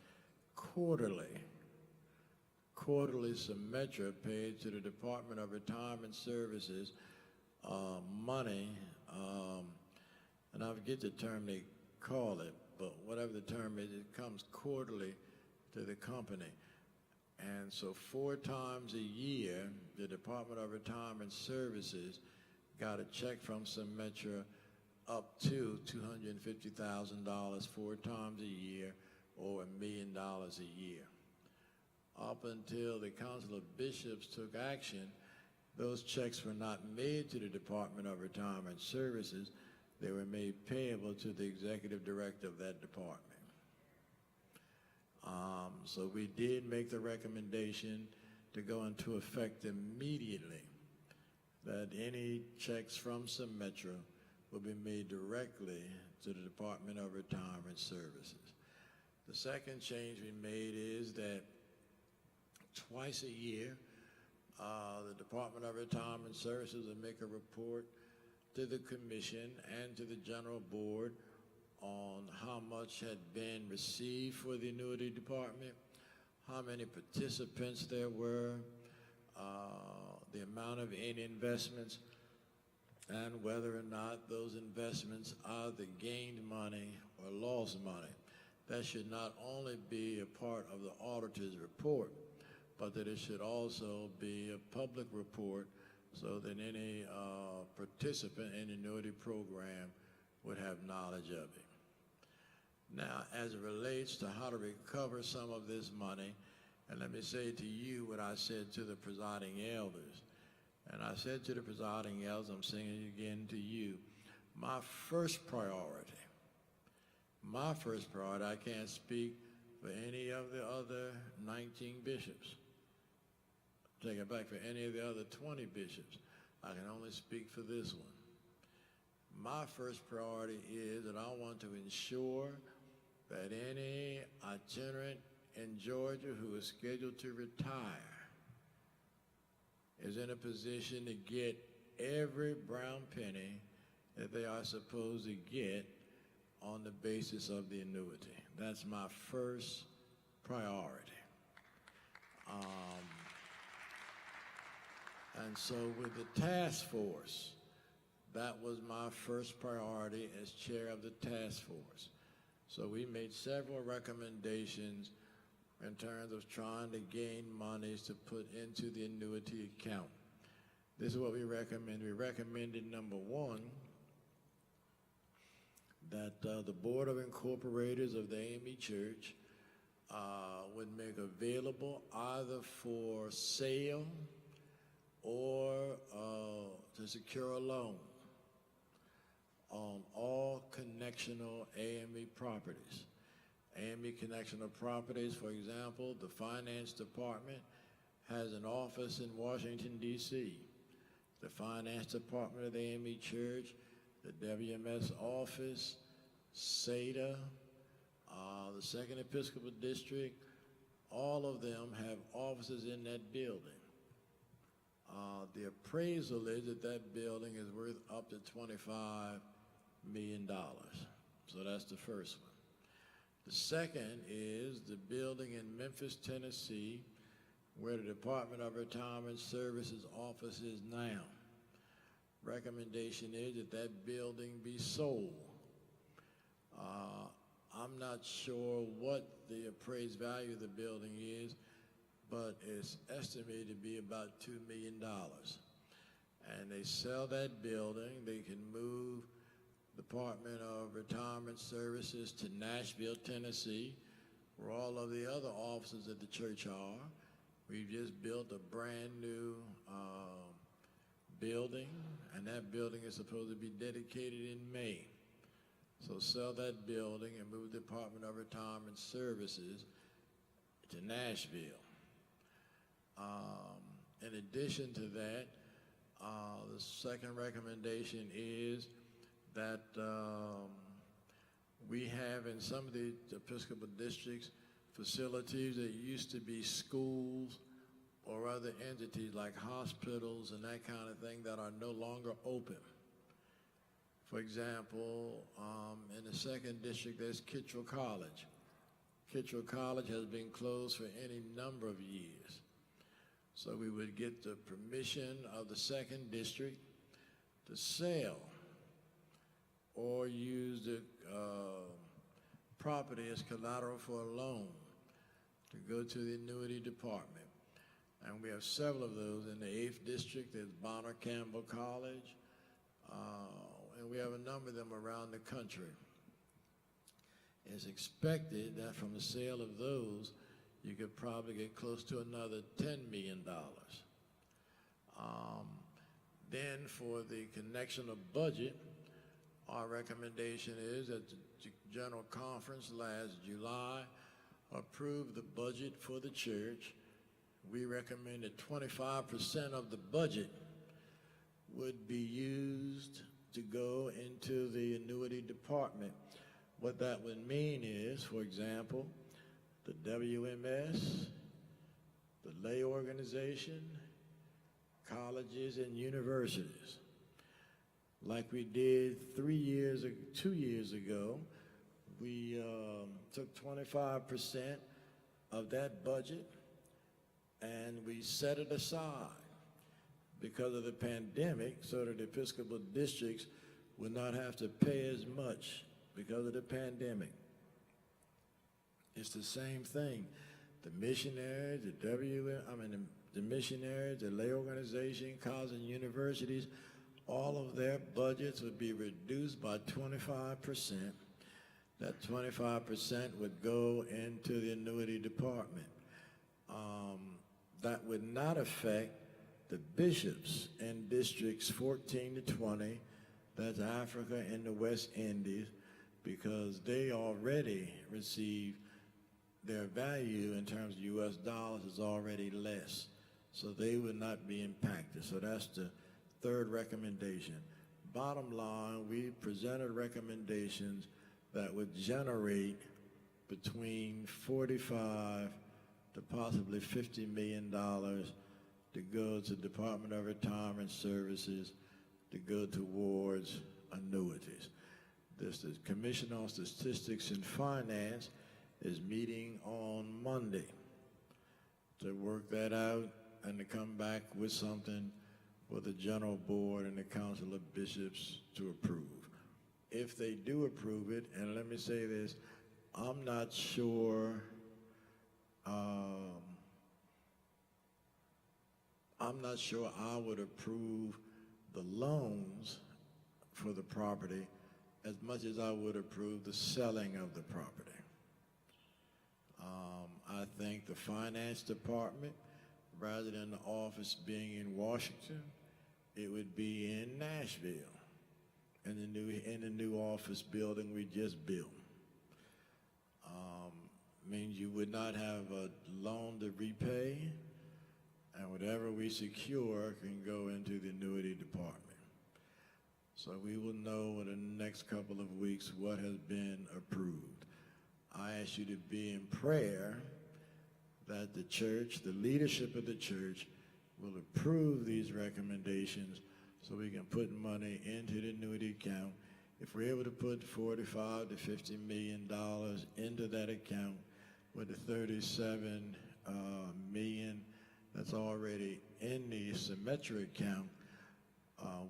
Quarterly Symetra paid to the Department of Retirement Services money, and I forget the term they call it, but whatever the term is, it comes quarterly to the company. And so 4 times a year, the Department of Retirement Services got a check from Symetra up to $250,000 4 times a year, or $1 million a year. Up until the Council of Bishops took action, those checks were not made to the Department of Retirement Services. They were made payable to the executive director of that department. So we did make the recommendation to go into effect immediately, that any checks from Symetra will be made directly to the Department of Retirement Services. The second change we made is that twice a year, the Department of Retirement Services will make a report to the Commission and to the General Board on how much had been received for the annuity department, how many participants there were, the amount of any investments, and whether or not those investments either gained money or lost money. That should not only be a part of the auditor's report, but that it should also be a public report so that any participant in the annuity program would have knowledge of it. Now, as it relates to how to recover some of this money, and let me say to you what I said to the presiding elders. And I said to the presiding elders, I'm saying it again to you, my first priority, I can't speak for any of the other 19 bishops. Take it back, for any of the other 20 bishops. I can only speak for this one. my first priority is that I want to ensure that any itinerant in Georgia who is scheduled to retire is in a position to get every brown penny that they are supposed to get on the basis of the annuity. That's my first priority. And so with the task force, that was my first priority as chair of the task force. So we made several recommendations in terms of trying to gain monies to put into the annuity account. This is what we recommend. We recommended, number one, that the Board of Incorporators of the A.M.E. Church would make available either for sale or to secure a loan on all connectional A.M.E. properties. A.M.E. connectional properties, for example, the finance department has an office in Washington, D.C. The finance department of the A.M.E. Church, the WMS office, SED, the Second Episcopal District, all of them have offices in that building. The appraisal is that that building is worth up to $25 million. So that's the first one. The second is the building in Memphis, Tennessee, where the Department of Retirement Services office is now. Recommendation is that that building be sold. I'm not sure what the appraised value of the building is, but it's estimated to be about $2 million. And they sell that building, they can move Department of Retirement Services to Nashville, Tennessee, where all of the other offices of the church are. We've just built a brand new building, and that building is supposed to be dedicated in May. So sell that building and move the Department of Retirement Services to Nashville. In addition to that, the second recommendation is that we have in some of the Episcopal districts facilities that used to be schools or other entities like hospitals and that kind of thing that are no longer open. For example, in the second district, there's Kittrell College. Kittrell College has been closed for any number of years. So we would get the permission of the second district to sell or use the property as collateral for a loan to go to the annuity department. And we have several of those in the 8th district. There's Bonner Campbell College. And we have a number of them around the country. It's expected that from the sale of those, you could probably get close to another $10 million. Then for the connectional budget, our recommendation is that the General Conference last July approved the budget for the church. We recommend that 25% of the budget would be used to go into the annuity department. What that would mean is, for example, the WMS, the lay organization, colleges and universities. Like we did 2 years ago, we took 25% of that budget and we set it aside because of the pandemic so that the Episcopal districts would not have to pay as much because of the pandemic. It's the same thing. The missionaries, the missionaries, the lay organization, colleges and universities, all of their budgets would be reduced by 25%. That 25% would go into the annuity department. That would not affect the bishops in districts 14 to 20, that's Africa and the West Indies, because they already receive their value in terms of U.S. dollars is already less. So they would not be impacted. So that's the third recommendation. bottom line, we presented recommendations that would generate between 45 to possibly $50 million to go to Department of Retirement Services to go towards annuities. The Commission on Statistics and Finance is meeting on Monday to work that out and to come back with something for the General Board and the Council of Bishops to approve. If they do approve it, and let me say this, I'm not sure I would approve the loans for the property as much as I would approve the selling of the property. I think the finance department, rather than the office being in Washington, it would be in Nashville, in the new office building we just built. Means you would not have a loan to repay, and whatever we secure can go into the annuity department. So we will know in the next couple of weeks what has been approved. I ask you to be in prayer that the church, the leadership of the church, will approve these recommendations so we can put money into the annuity account. If we're able to put $45 to $50 million into that account with the $37 million that's already in the Symmetra account,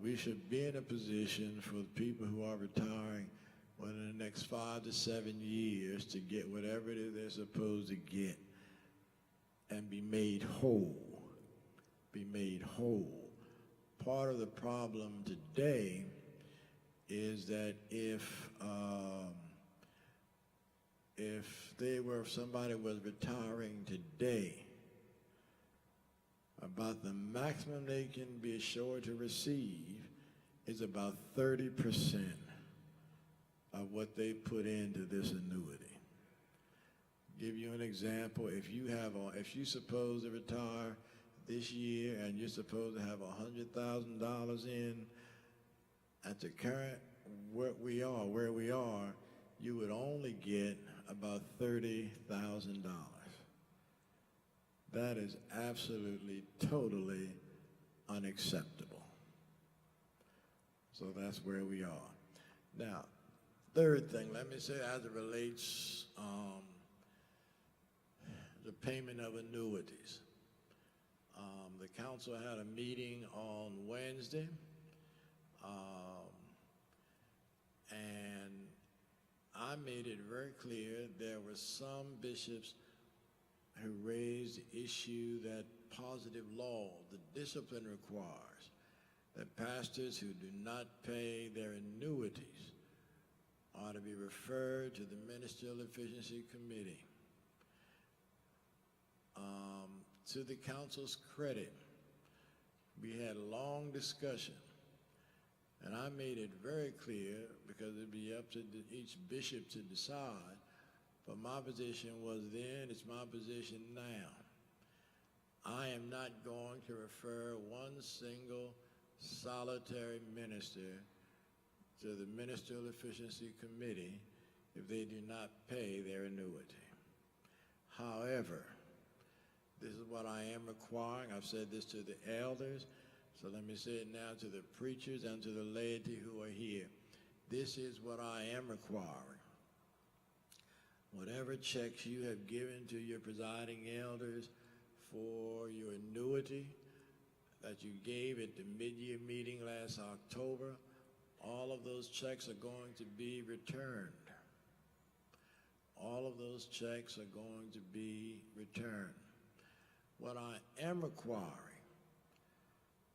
we should be in a position for the people who are retiring within the next 5 to 7 years to get whatever it is they're supposed to get and be made whole. Be made whole. Part of the problem today is that if somebody was retiring today, about the maximum they can be assured to receive is about 30% of what they put into this annuity. Give you an example. If you're supposed to retire this year and you're supposed to have $100,000 in, at the current where we are, you would only get about $30,000. That is absolutely, totally unacceptable. So that's where we are. Now, third thing, let me say as it relates the payment of annuities. The council had a meeting on Wednesday, and I made it very clear there were some bishops who raised the issue that positive law, the discipline requires that pastors who do not pay their annuities ought to be referred to the Ministerial Efficiency Committee. To the council's credit, we had a long discussion, and I made it very clear, because it'd be up to each bishop to decide, but my position was then, it's my position now. I am not going to refer one single solitary minister to the Ministerial Efficiency Committee if they do not pay their annuity. However, this is what I am requiring. I've said this to the elders, so let me say it now to the preachers and to the laity who are here. This is what I am requiring. Whatever checks you have given to your presiding elders for your annuity that you gave at the mid-year meeting last October, all of those checks are going to be returned. All of those checks are going to be returned. What I am requiring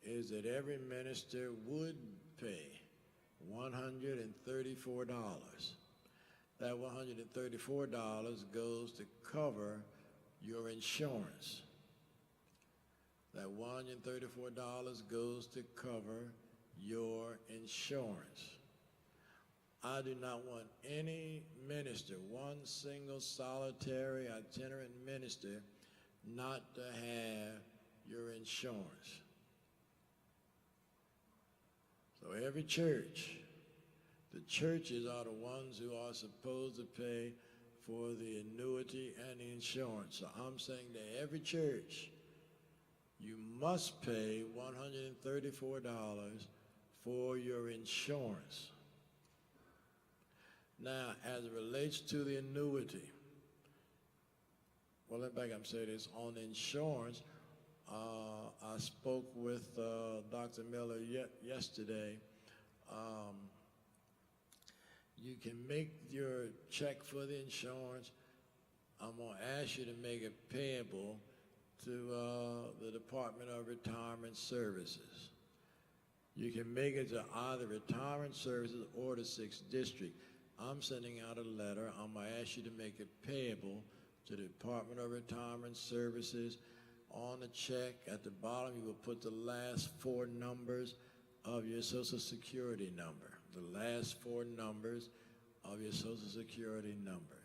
is that every minister would pay $134. That $134 goes to cover your insurance. That $134 goes to cover your insurance. I do not want any minister, one single solitary itinerant minister, not to have your insurance. So every church, the churches are the ones who are supposed to pay for the annuity and the insurance. So I'm saying that every church, you must pay $134 for your insurance. Now, as it relates to the annuity, well, let me back up and say this. On insurance, I spoke with Dr. Miller yesterday. You can make your check for the insurance. I'm going to ask you to make it payable to the Department of Retirement Services. You can make it to either Retirement Services or the 6th District. I'm sending out a letter. I'm going to ask you to make it payable to the Department of Retirement Services. On the check, at the bottom, you will put the last 4 numbers of your Social Security number. The last 4 numbers of your Social Security number.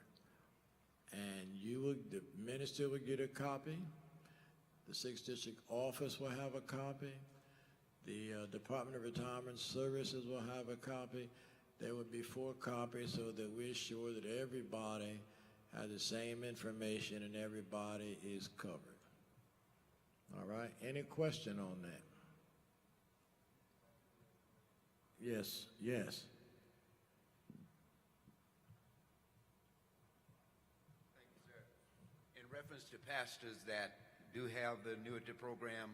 And the minister will get a copy. The 6th District office will have a copy. The Department of Retirement Services will have a copy. There will be 4 copies so that we're sure that everybody has the same information and everybody is covered. All right, any question on that? Yes, yes. Thank you, sir. In reference to pastors that do have the annuity program,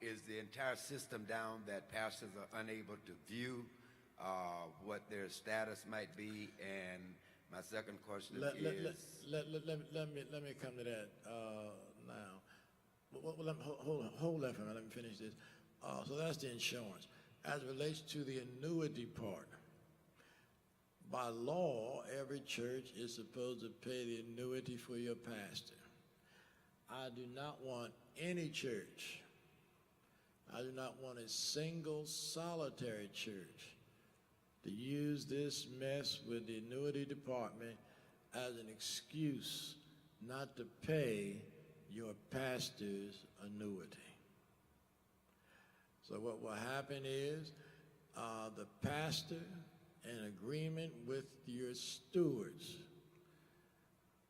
is the entire system down that pastors are unable to view what their status might be? And my second question is... Let me come to that now. Well, hold that for a minute. Let me finish this. So that's the insurance. As it relates to the annuity part, by law, every church is supposed to pay the annuity for your pastor. I do not want any church, I do not want a single solitary church to use this mess with the annuity department as an excuse not to pay your pastor's annuity. So what will happen is the pastor, in agreement with your stewards,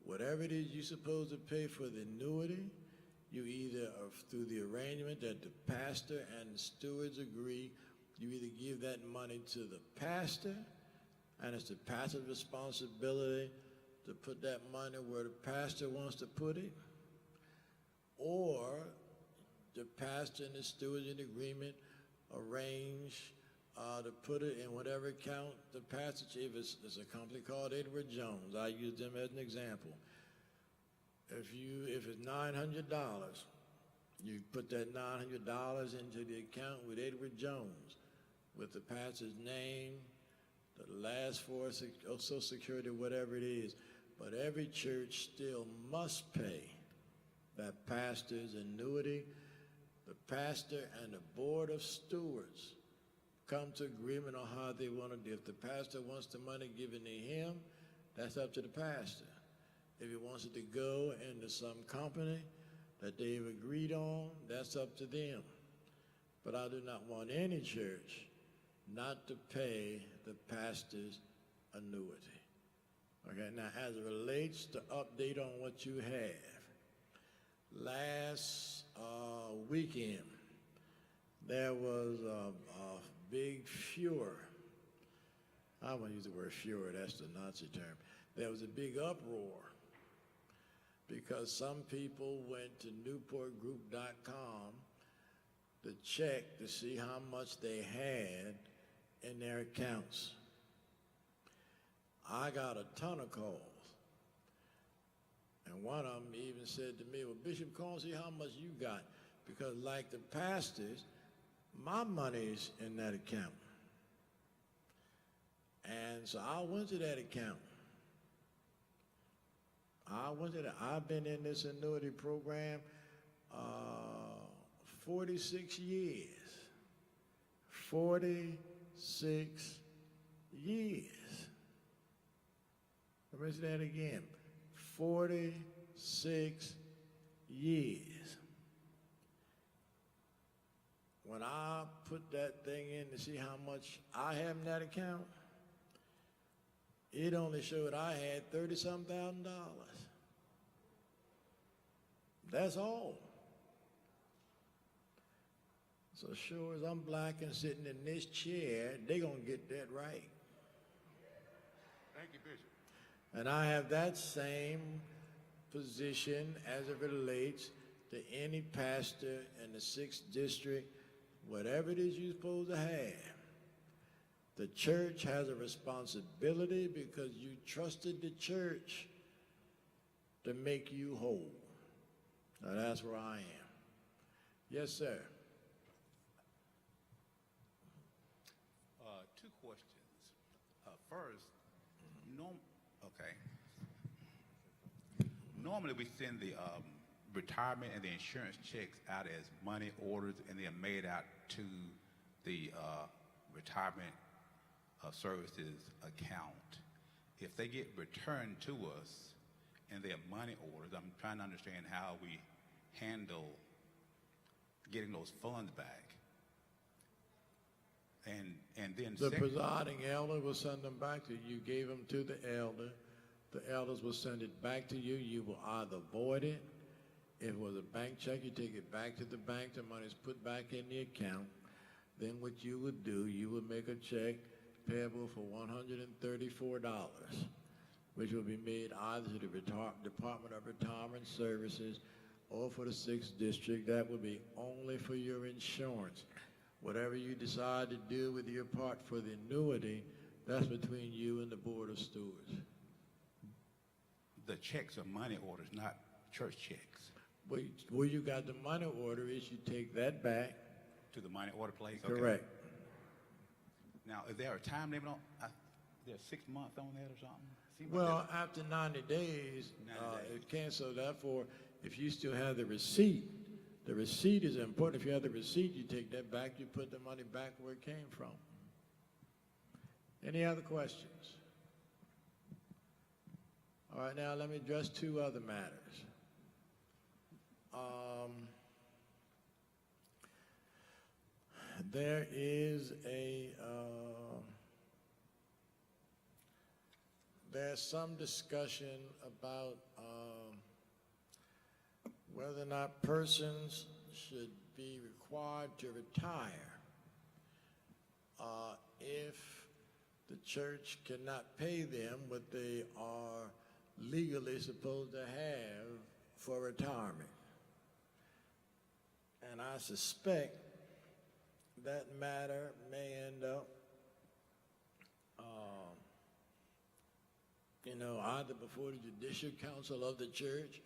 whatever it is you're supposed to pay for the annuity, you either, through the arrangement that the pastor and the stewards agree, you either give that money to the pastor, and it's the pastor's responsibility to put that money where the pastor wants to put it, or the pastor and the stewards in agreement arrange to put it in whatever account the pastor, if it's a company called Edward Jones, I use them as an example. If it's $900, you put that $900 into the account with Edward Jones, with the pastor's name, the last 4 Social Security, whatever it is. But every church still must pay that pastor's annuity. The pastor and the board of stewards come to agreement on how they want to do. If the pastor wants the money given to him, that's up to the pastor. If he wants it to go into some company that they've agreed on, that's up to them. But I do not want any church not to pay the pastor's annuity. Okay, now as it relates to update on what you have, last weekend there was a big furor. I won't use the word furor, that's the Nazi term. There was a big uproar because some people went to newportgroup.com to check to see how much they had in their accounts. I got a ton of calls. And one of them even said to me, well, Bishop, call and see how much you got. Because like the pastors, my money's in that account. And so I went to that account. I've been in this annuity program 46 years. 46 years. Let me say that again. 46 years. When I I put that thing in to see how much I have in that account, it only showed I had $30-some thousand. That's all. So sure as I'm black and sitting in this chair, they gonna get that right. Thank you, Bishop. And I have that same position as it relates to any pastor in the 6th district, whatever it is you're supposed to have. The church has a responsibility because you trusted the church to make you whole. Now that's where I am. Yes, sir. Two questions. First, normally we send the retirement and the insurance checks out as money orders, and they're made out to the retirement services account. If they get returned to us and they're money orders, I'm trying to understand how we handle getting those funds back. And then The presiding elder will send them back to you. You gave them to the elder. The elders will send it back to you. You will either void it. If it was a bank check, you take it back to the bank. The money is put back in the account. Then what you would do, you would make a check payable for $134, which will be made either to the Department of Retirement Services or for the 6th District. That would be only for your insurance. Whatever you decide to do with your part for the annuity, that's between you and the Board of Stewards. the checks are money orders, not church checks. Where you got the money order is you take that back. To the money order place? Correct. Okay. Now, is there a time limit on, there's 6 months on that or something? Seems like Well, after 90 days, 90 days. it can't, so therefore, if you still have the receipt is important. If you have the receipt, you take that back, you put the money back where it came from. Any other questions? All right, now let me address 2 other matters. There is there's some discussion about whether or not persons should be required to retire if the church cannot pay them what they are legally supposed to have for retirement. And I suspect that matter may end up, either before the Judicial Council of the church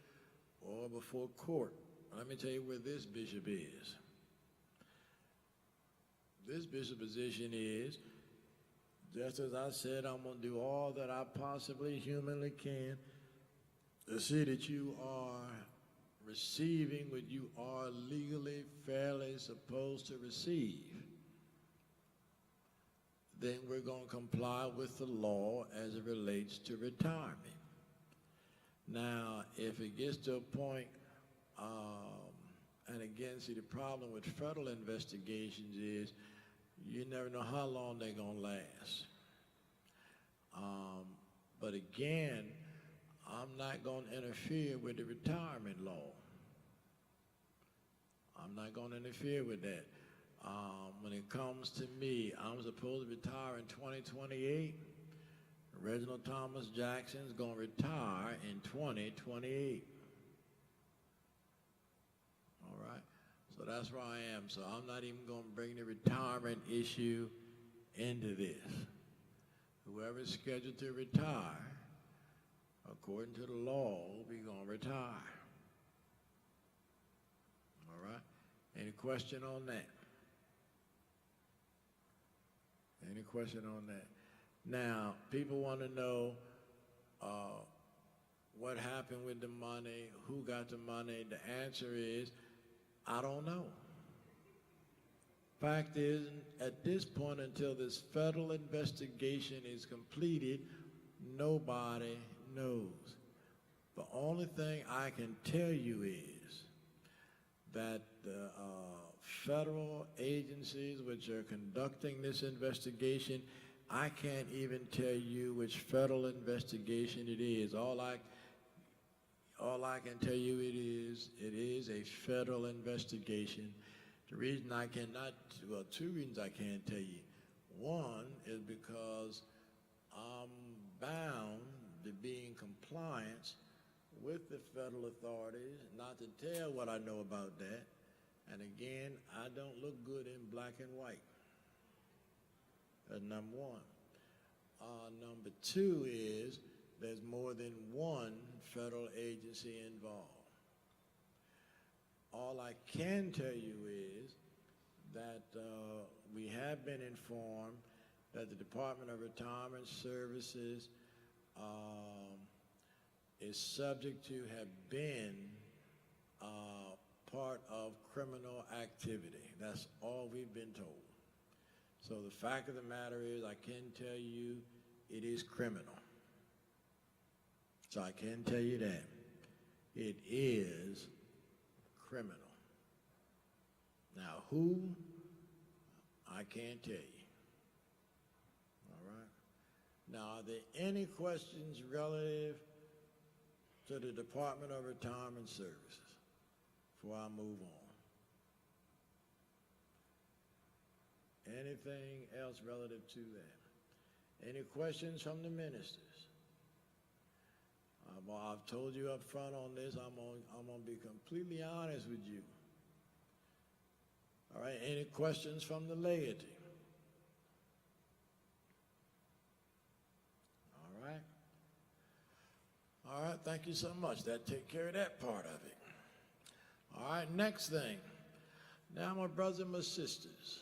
or before court. Let me tell you where this bishop is. This bishop's position is, just as I said, I'm going to do all that I possibly humanly can to see that you are receiving what you are legally, fairly supposed to receive. Then we're going to comply with the law as it relates to retirement. Now, if it gets to a point, and again, see, the problem with federal investigations is you never know how long they're going to last. But again, I'm not going to interfere with the retirement law. I'm not going to interfere with that. When it comes to me, I'm supposed to retire in 2028. Reginald Thomas Jackson's going to retire in 2028. All right? So that's where I am. So I'm not even going to bring the retirement issue into this. Whoever's scheduled to retire, according to the law, will be going to retire. All right? Any question on that? Any question on that? Now, people want to know what happened with the money, who got the money. The answer is, I don't know. Fact is, at this point, until this federal investigation is completed, nobody knows. The only thing I can tell you is that the federal agencies which are conducting this investigation, I can't even tell you which federal investigation it is. All I can tell you it is a federal investigation. The reason I cannot, well, two reasons I can't tell you. One is because I'm bound to be in compliance with the federal authorities, not to tell what I know about that. And again, I don't look good in black and white. That's number one. Number two is there's more than one federal agency involved. All I can tell you is that we have been informed that the Department of Retirement Services is subject to have been part of criminal activity. That's all we've been told. So the fact of the matter is, I can tell you it is criminal. So I can tell you that. It is criminal. Now, who? I can't tell you. All right? Now, are there any questions relative to the Department of Retirement Services before I move on? Anything else relative to that? Any questions from the ministers? I've told you up front on this, I'm going to be completely honest with you. All right, any questions from the laity? All right. All right, thank you so much. That take care of that part of it. All right, next thing. Now, my brothers and my sisters,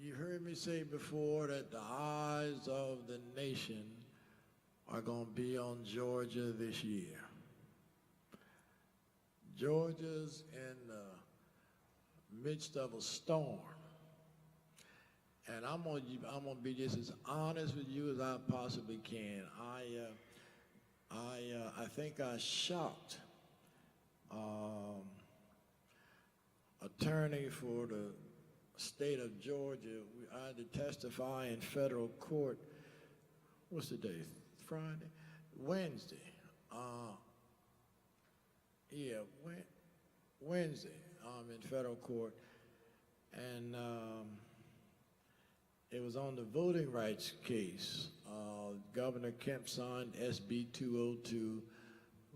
you heard me say before that the eyes of the nation are going to be on Georgia this year. Georgia's in the midst of a storm. And I'm gonna be just as honest with you as I possibly can. I think I shocked attorney for the state of Georgia. I had to testify in federal court. What's the day? Friday? Wednesday. Wednesday. In federal court, and it was on the voting rights case. Governor Kemp signed SB 202,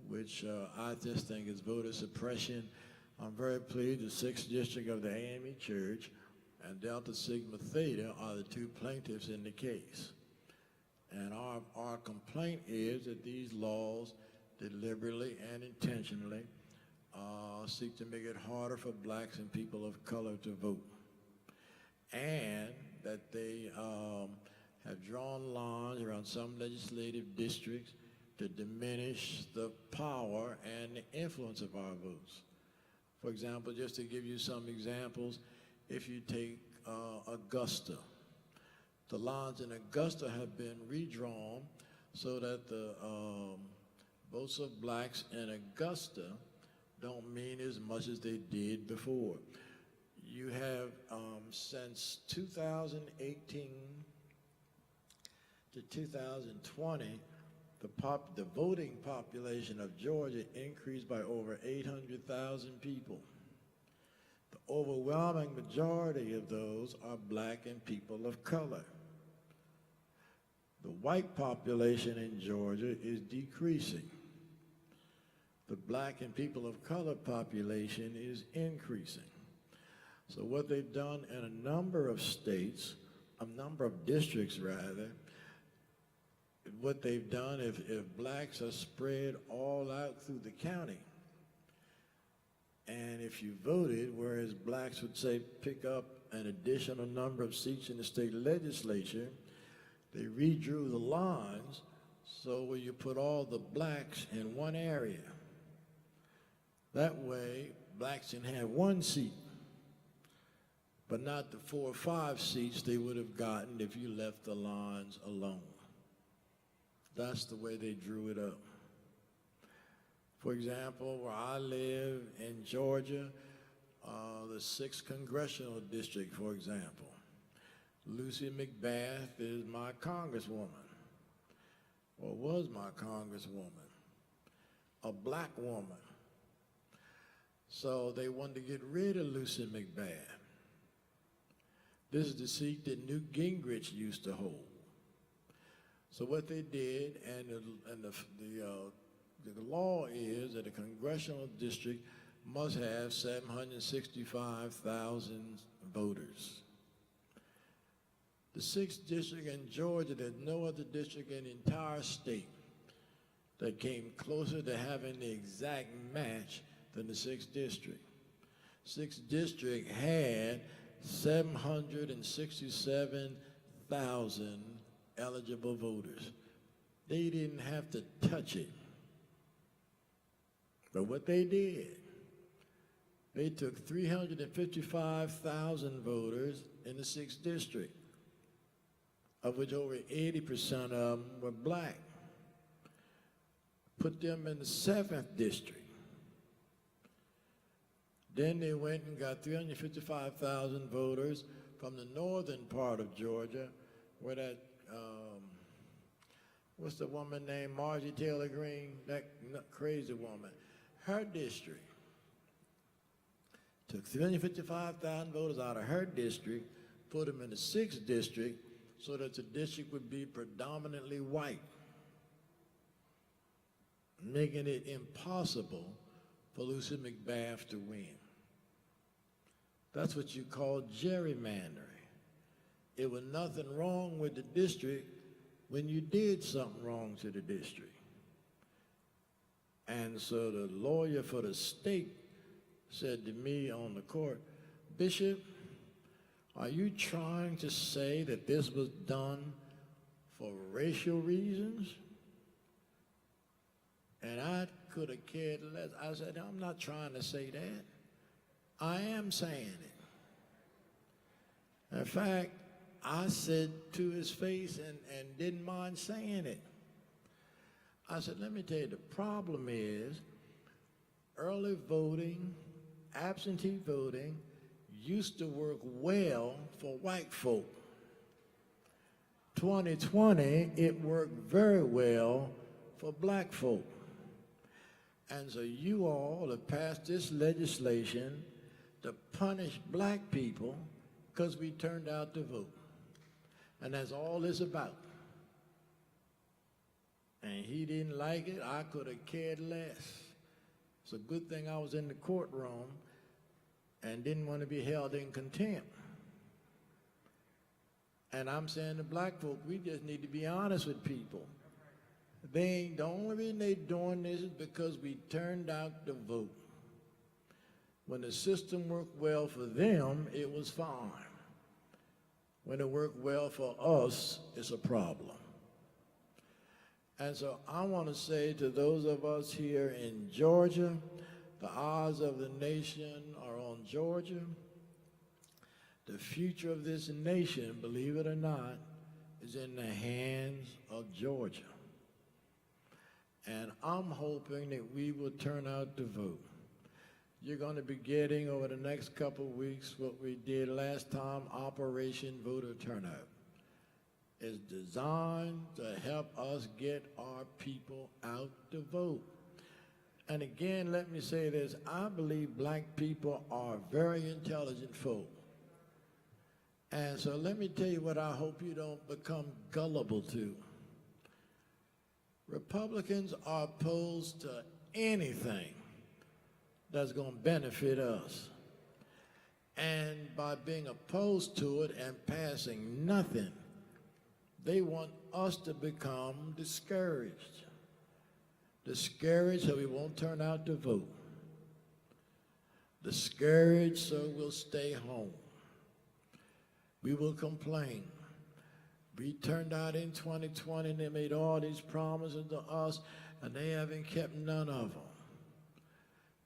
which I just think is voter suppression. I'm very pleased the 6th District of the A.M.E. Church and Delta Sigma Theta are the two plaintiffs in the case. And our complaint is that these laws deliberately and intentionally seek to make it harder for blacks and people of color to vote. And that they have drawn lines around some legislative districts to diminish the power and the influence of our votes. For example, just to give you some examples, if you take Augusta, the lines in Augusta have been redrawn so that the votes of blacks in Augusta don't mean as much as they did before. You have, since 2018 to 2020, the voting population of Georgia increased by over 800,000 people. The overwhelming majority of those are black and people of color. The white population in Georgia is decreasing. The black and people of color population is increasing. So what they've done in a number of states, a number of districts rather, what they've done, if blacks are spread all out through the county, and if you voted, whereas blacks would say pick up an additional number of seats in the state legislature, they redrew the lines so where you put all the blacks in one area. That way, blacks can have one seat, but not the 4 or 5 seats they would have gotten if you left the lines alone. That's the way they drew it up. For example, where I live in Georgia, the 6th Congressional District, for example, Lucy McBath is my congresswoman, or was my congresswoman, a black woman. So they wanted to get rid of Lucy McBath. This is the seat that Newt Gingrich used to hold. So what they did, and the law is that a congressional district must have 765,000 voters. The 6th district in Georgia, there's no other district in the entire state that came closer to having the exact match than the 6th district. 6th district had 767,000 eligible voters. They didn't have to touch it. But what they did, they took 355,000 voters in the 6th district, of which over 80% of them were black. Put them in the 7th district. Then they went and got 355,000 voters from the northern part of Georgia, where that, what's the woman named Marjorie Taylor Greene, that crazy woman, her district. Took 355,000 voters out of her district, put them in the 6th district, so that the district would be predominantly white, making it impossible for Lucy McBath to win. That's what you call gerrymandering. It was nothing wrong with the district when you did something wrong to the district. And so the lawyer for the state said to me on the court, Bishop, are you trying to say that this was done for racial reasons? And I could have cared less. I said, I'm not trying to say that. I am saying it. In fact, I said to his face and didn't mind saying it. I said, let me tell you, the problem is early voting, absentee voting, used to work well for white folk. 2020, it worked very well for black folk. And so you all have passed this legislation to punish black people because we turned out to vote. And that's all it's about. And he didn't like it. I could have cared less. It's a good thing I was in the courtroom and didn't want to be held in contempt. And I'm saying to black folk, we just need to be honest with people. The only reason they're doing this is because we turned out to vote. When the system worked well for them, it was fine. When it worked well for us, it's a problem. And so I want to say to those of us here in Georgia, the eyes of the nation are on Georgia. The future of this nation, believe it or not, is in the hands of Georgia. And I'm hoping that we will turn out to vote. You're going to be getting over the next couple of weeks what we did last time, Operation Voter Turnout. It's designed to help us get our people out to vote. And again, let me say this, I believe black people are very intelligent folk. And so let me tell you what I hope you don't become gullible to. Republicans are opposed to anything that's going to benefit us. And by being opposed to it and passing nothing, they want us to become discouraged. Discouraged so we won't turn out to vote. Discouraged so we'll stay home. We will complain. We turned out in 2020 and they made all these promises to us and they haven't kept none of them.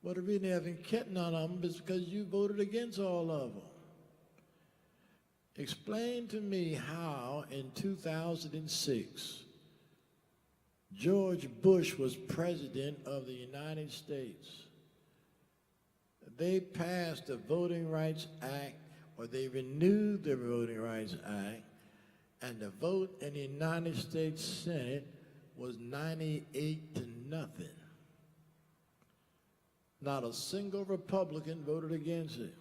Well, the reason they haven't kept none of them is because you voted against all of them. Explain to me how in 2006 George Bush was president of the United States. They passed the Voting Rights Act, or they renewed the Voting Rights Act, and the vote in the United States Senate was 98-0. Not a single Republican voted against it.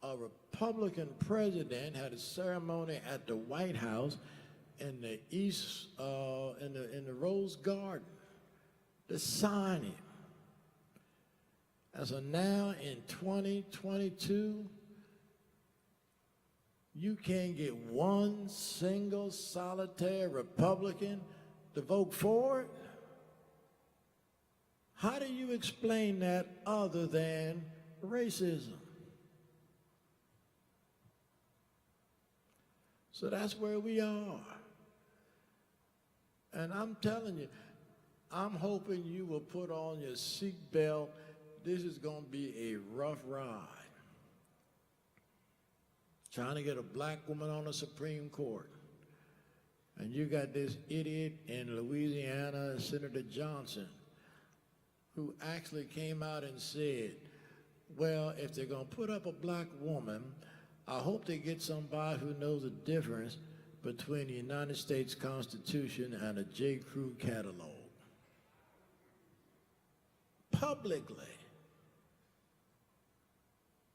A Republican president had a ceremony at the White House in the East, in the Rose Garden, to sign him. And so now in 2022, you can't get one single solitary Republican to vote for it? How do you explain that other than racism? So that's where we are. And I'm telling you, I'm hoping you will put on your seatbelt. This is going to be a rough ride. Trying to get a black woman on the Supreme Court. And you got this idiot in Louisiana, Senator Johnson, who actually came out and said, well, if they're going to put up a black woman, I hope they get somebody who knows the difference between the United States Constitution and a J. Crew catalog. Publicly.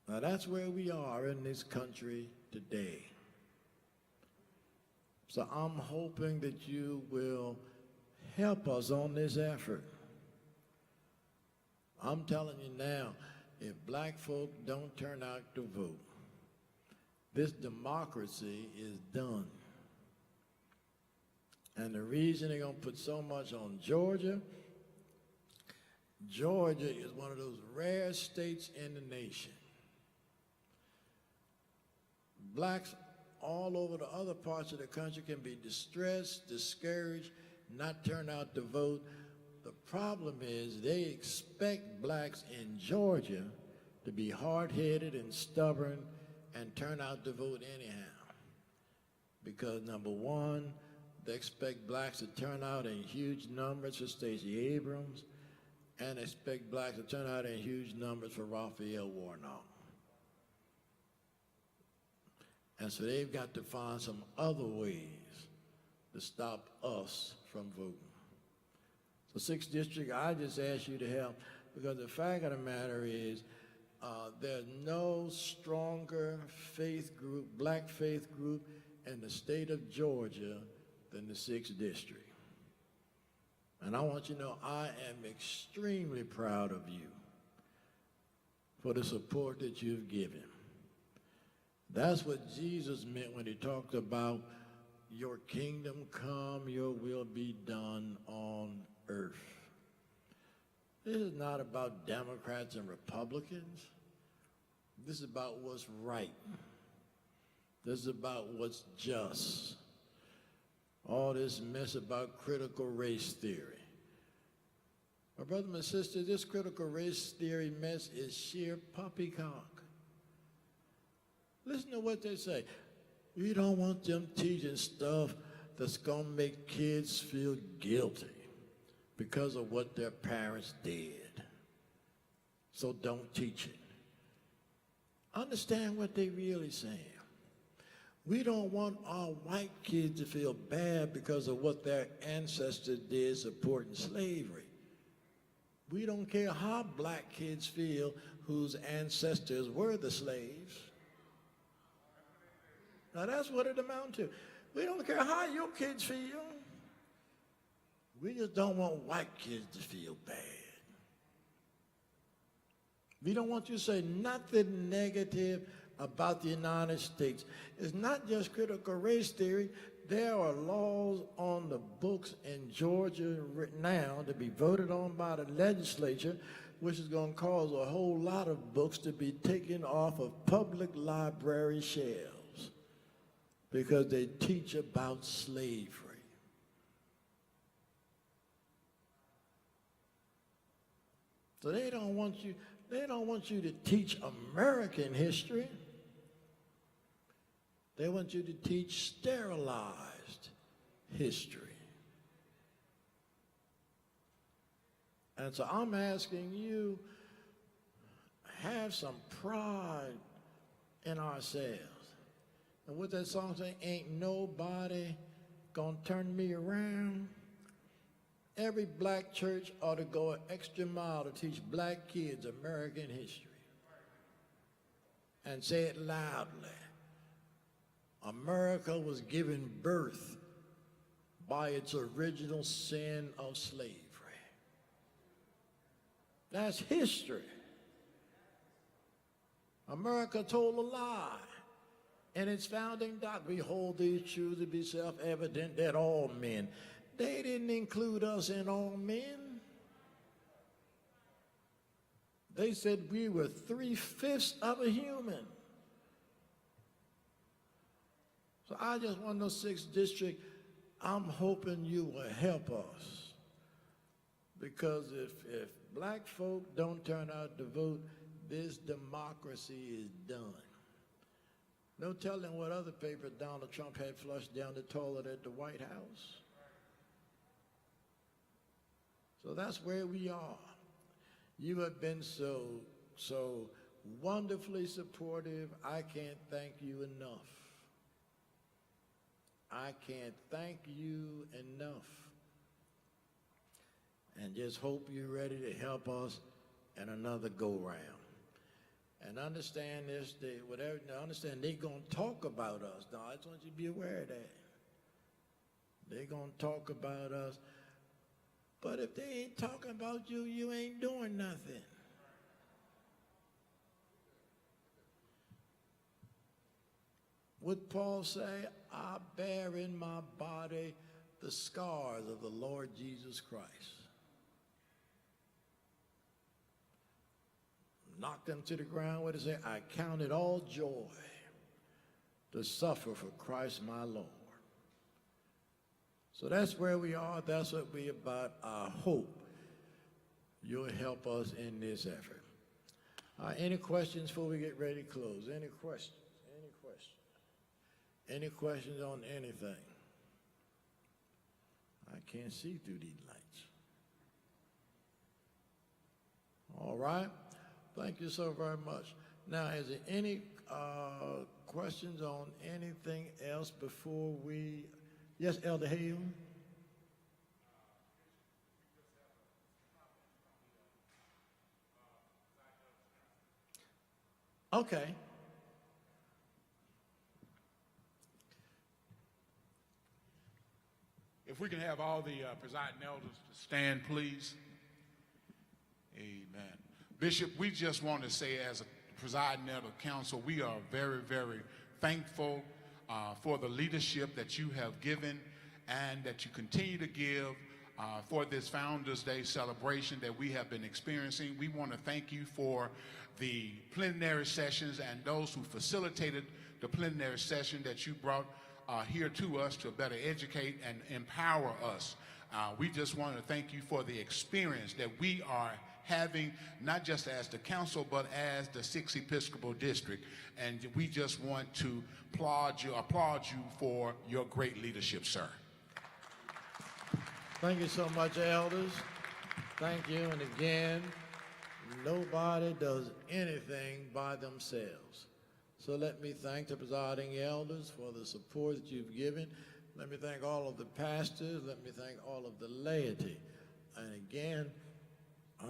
Now that's where we are in this country today. So I'm hoping that you will help us on this effort. I'm telling you now, if black folk don't turn out to vote, this democracy is done. And the reason they're going to put so much on Georgia, Georgia is one of those rare states in the nation. Blacks all over the other parts of the country can be distressed, discouraged, not turn out to vote. The problem is they expect blacks in Georgia to be hard-headed and stubborn and turn out to vote anyhow. Because number one, they expect blacks to turn out in huge numbers for Stacey Abrams, and expect blacks to turn out in huge numbers for Raphael Warnock. And so they've got to find some other ways to stop us from voting. So 6th District, I just ask you to help, because the fact of the matter is there's no stronger faith group, black faith group in the state of Georgia than the 6th District. And I want you to know I am extremely proud of you for the support that you've given. That's what Jesus meant when he talked about your kingdom come, your will be done on earth. This is not about Democrats and Republicans. This is about what's right. This is about what's just. All this mess about critical race theory. My brother, my sister, this critical race theory mess is sheer poppycock. Listen to what they say. We don't want them teaching stuff that's going to make kids feel guilty because of what their parents did. So don't teach it. Understand what they're really saying. We don't want our white kids to feel bad because of what their ancestors did supporting slavery. We don't care how black kids feel whose ancestors were the slaves. Now that's what it amounts to. We don't care how your kids feel. We just don't want white kids to feel bad. We don't want you to say nothing negative about the United States. It's not just critical race theory. There are laws on the books in Georgia now to be voted on by the legislature, which is going to cause a whole lot of books to be taken off of public library shelves because they teach about slavery. So they don't want you to teach American history. They want you to teach sterilized history. And so I'm asking you, have some pride in ourselves. And what that song say, ain't nobody gonna turn me around. Every black church ought to go an extra mile to teach black kids American history. And say it loudly. America was given birth by its original sin of slavery. That's history. America told a lie in its founding doctrine. We hold these truths to be self-evident that all men. They didn't include us in all men. They said we were 3/5 of a human. So I just want to know, 6th District, I'm hoping you will help us. Because if black folk don't turn out to vote, this democracy is done. No telling what other paper Donald Trump had flushed down the toilet at the White House. So that's where we are. You have been so wonderfully supportive. I can't thank you enough. I can't thank you enough. And just hope you're ready to help us in another go-round. And understand this, understand they're going to talk about us. Now, I just want you to be aware of that. They're going to talk about us. But if they ain't talking about you, you ain't doing nothing. What Paul say? I bear in my body the scars of the Lord Jesus Christ. Knocked them to the ground. What does it say? I count it all joy to suffer for Christ my Lord. So that's where we are. That's what we're about. I hope you'll help us in this effort. Any questions before we get ready to close? Any questions? Any questions? Any questions on anything? I can't see through these lights. All right. Thank you so very much. Now, is there any questions on anything else before we... Yes, Elder Hale. Okay. If we can have all the presiding elders to stand, please. Amen. Bishop, we just want to say as a presiding elder council, we are very, very thankful for the leadership that you have given and that you continue to give for this Founders Day celebration that we have been experiencing. We want to thank you for the plenary sessions and those who facilitated the plenary session that you brought here to us to better educate and empower us. We just want to thank you for the experience that we are having, not just as the council, but as the 6th Episcopal District. And we just want to applaud you for your great leadership, sir. Thank you so much, elders. Thank you. And again, nobody does anything by themselves. So let me thank the presiding elders for the support that you've given. Let me thank all of the pastors. Let me thank all of the laity. And again,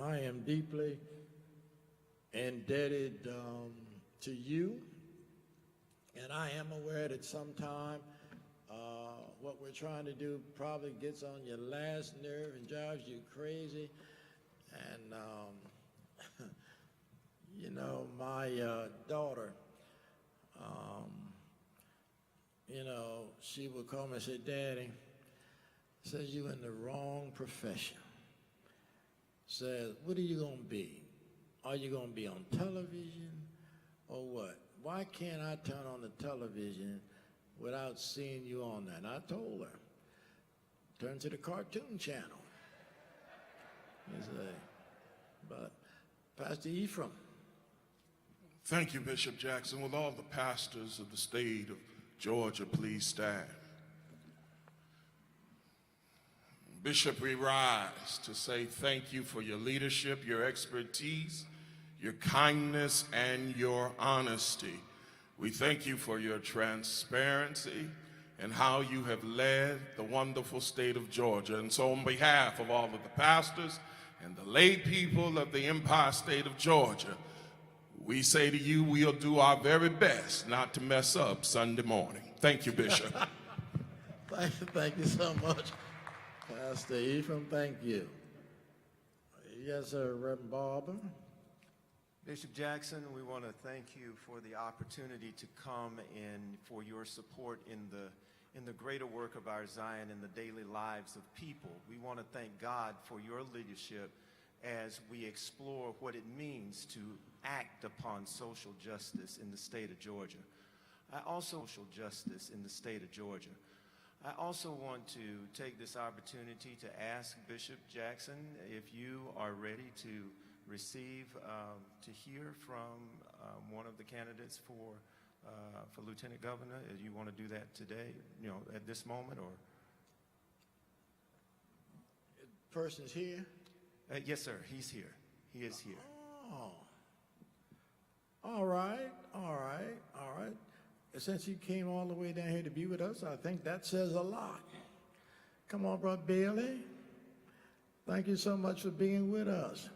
I am deeply indebted to you, and I am aware that sometime what we're trying to do probably gets on your last nerve and drives you crazy. And, you know, my daughter, you know, she would call me and say, Daddy, says you in the wrong profession. Says, what are you going to be? Are you going to be on television or what? Why can't I turn on the television without seeing you on that? And I told her, turn to the cartoon channel. But Pastor Ephraim. Thank you, Bishop Jackson. Will all the pastors of the state of Georgia please stand? Bishop, we rise to say thank you for your leadership, your expertise, your kindness, and your honesty. We thank you for your transparency and how you have led the wonderful state of Georgia. And so on behalf of all of the pastors and the lay people of the Empire State of Georgia, we say to you, we'll do our very best not to mess up Sunday morning. Thank you, Bishop. Thank you so much, Pastor Ephraim. Thank you. Yes, sir, Reverend Barber. Bishop Jackson, we want to thank you for the opportunity to come and for your support in the greater work of our Zion in the daily lives of people. We want to thank God for your leadership as we explore what it means to act upon social justice in the state of Georgia. I also want to take this opportunity to ask Bishop Jackson if you are ready to receive, to hear from one of the candidates for Lieutenant Governor. If you want to do that today, at this moment, or? The person's here? Yes, sir, he's here. He is here. Oh. All right. Since you came all the way down here to be with us, I think that says a lot. Come on, Brother Bailey. Thank you so much for being with us.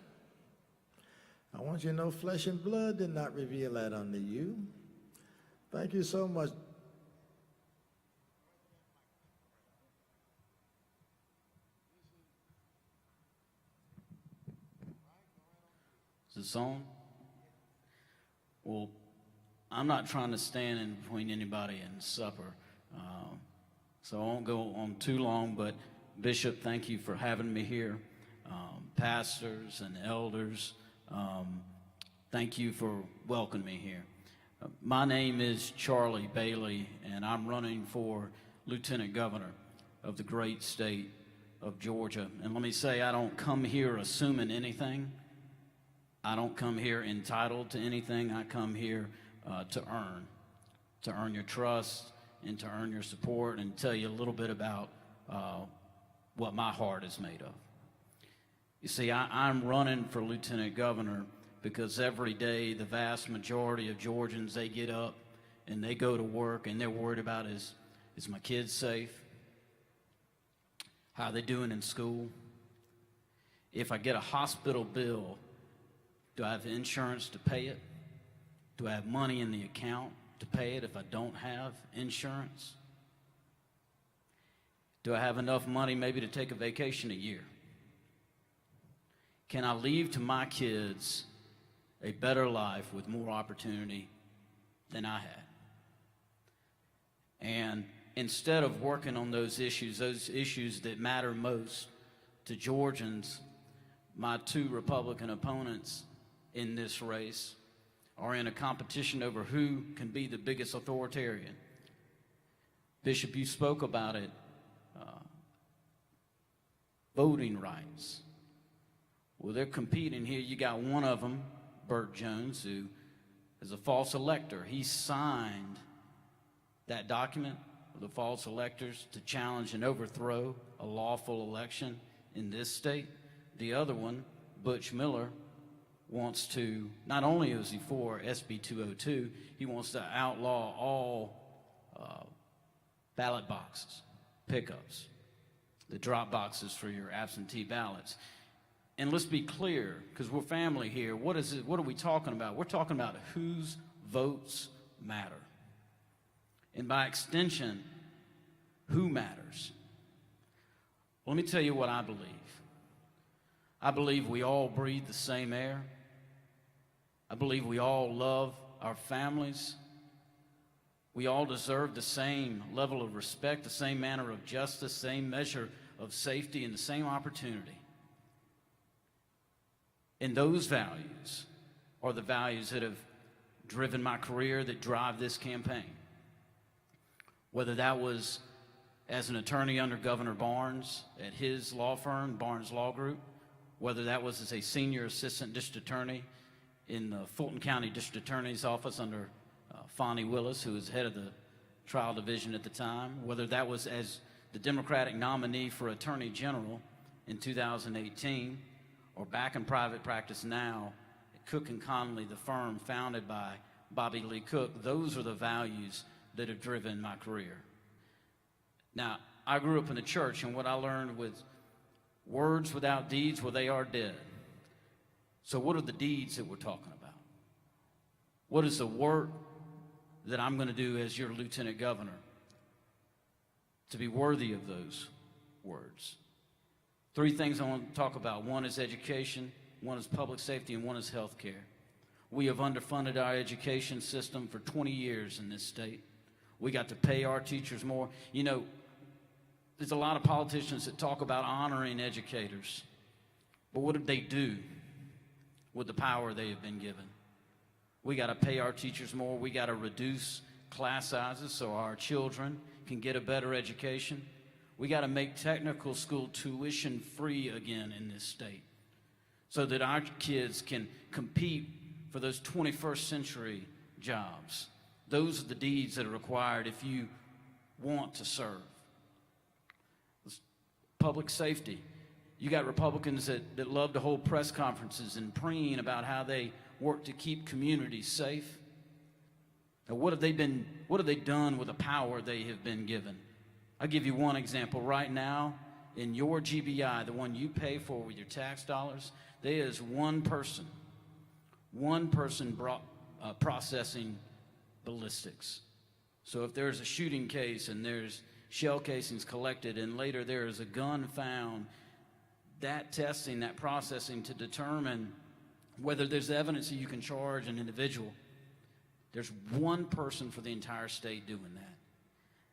I want you to know flesh and blood did not reveal that unto you. Thank you so much. Is this on? Well, I'm not trying to stand in between anybody and supper, so I won't go on too long, but Bishop, thank you for having me here. Pastors and elders, thank you for welcoming me here. My name is Charlie Bailey, and I'm running for Lieutenant Governor of the great state of Georgia. And let me say, I don't come here assuming anything. I don't come here entitled to anything. I come here to earn your trust and to earn your support and tell you a little bit about what my heart is made of. You see, I'm running for Lieutenant Governor because every day the vast majority of Georgians, they get up and they go to work and they're worried about is my kids safe? How are they doing in school? If I get a hospital bill, do I have insurance to pay it? Do I have money in the account to pay it if I don't have insurance? Do I have enough money maybe to take a vacation a year? Can I leave to my kids a better life with more opportunity than I had? And instead of working on those issues that matter most to Georgians, my two Republican opponents in this race are in a competition over who can be the biggest authoritarian. Bishop, you spoke about it, voting rights. Well, they're competing here. You got one of them, Burt Jones, who is a false elector. He signed that document of the false electors to challenge and overthrow a lawful election in this state. The other one, Butch Miller, wants to, not only is he for SB 202, he wants to outlaw all ballot boxes, pickups, the drop boxes for your absentee ballots. And let's be clear, because we're family here, what are we talking about? We're talking about whose votes matter. And by extension, who matters? Let me tell you what I believe. I believe we all breathe the same air. I believe we all love our families. We all deserve the same level of respect, the same manner of justice, same measure of safety, and the same opportunity. And those values are the values that have driven my career, that drive this campaign. Whether that was as an attorney under Governor Barnes at his law firm, Barnes Law Group, whether that was as a senior assistant district attorney in the Fulton County District Attorney's Office under Fonnie Willis, who was head of the trial division at the time, whether that was as the Democratic nominee for Attorney General in 2018, or back in private practice now at Cook & Conley, the firm founded by Bobby Lee Cook. Those are the values that have driven my career. Now, I grew up in the church, and what I learned was words without deeds, well, they are dead. So what are the deeds that we're talking about? What is the work that I'm going to do as your lieutenant governor to be worthy of those words? 3 things I want to talk about. One is education, one is public safety, and one is health care. We have underfunded our education system for 20 years in this state. We got to pay our teachers more. You know, there's a lot of politicians that talk about honoring educators, but what did they do with the power they have been given? We got to pay our teachers more. We got to reduce class sizes so our children can get a better education. We got to make technical school tuition free again in this state so that our kids can compete for those 21st century jobs. Those are the deeds that are required if you want to serve. Public safety. You got Republicans that love to hold press conferences and preen about how they work to keep communities safe. Now, what have they done with the power they have been given? I'll give you one example. Right now, in your GBI, the one you pay for with your tax dollars, there is one person processing ballistics. So if there's a shooting case and there's shell casings collected and later there is a gun found, that testing, that processing to determine whether there's evidence that you can charge an individual, there's one person for the entire state doing that.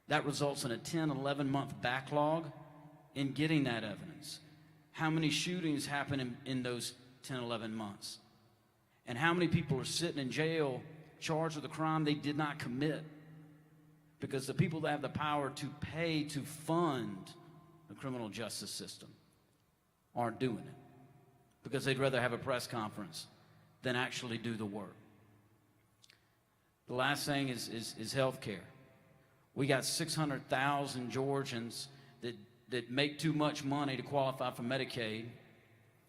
That results in a 10, 11-month backlog in getting that evidence. How many shootings happen in those 10, 11 months? And how many people are sitting in jail charged with a crime they did not commit? Because the people that have the power to pay to fund the criminal justice system aren't doing it because they'd rather have a press conference than actually do the work. The last thing is health care. We got 600,000 Georgians that make too much money to qualify for Medicaid,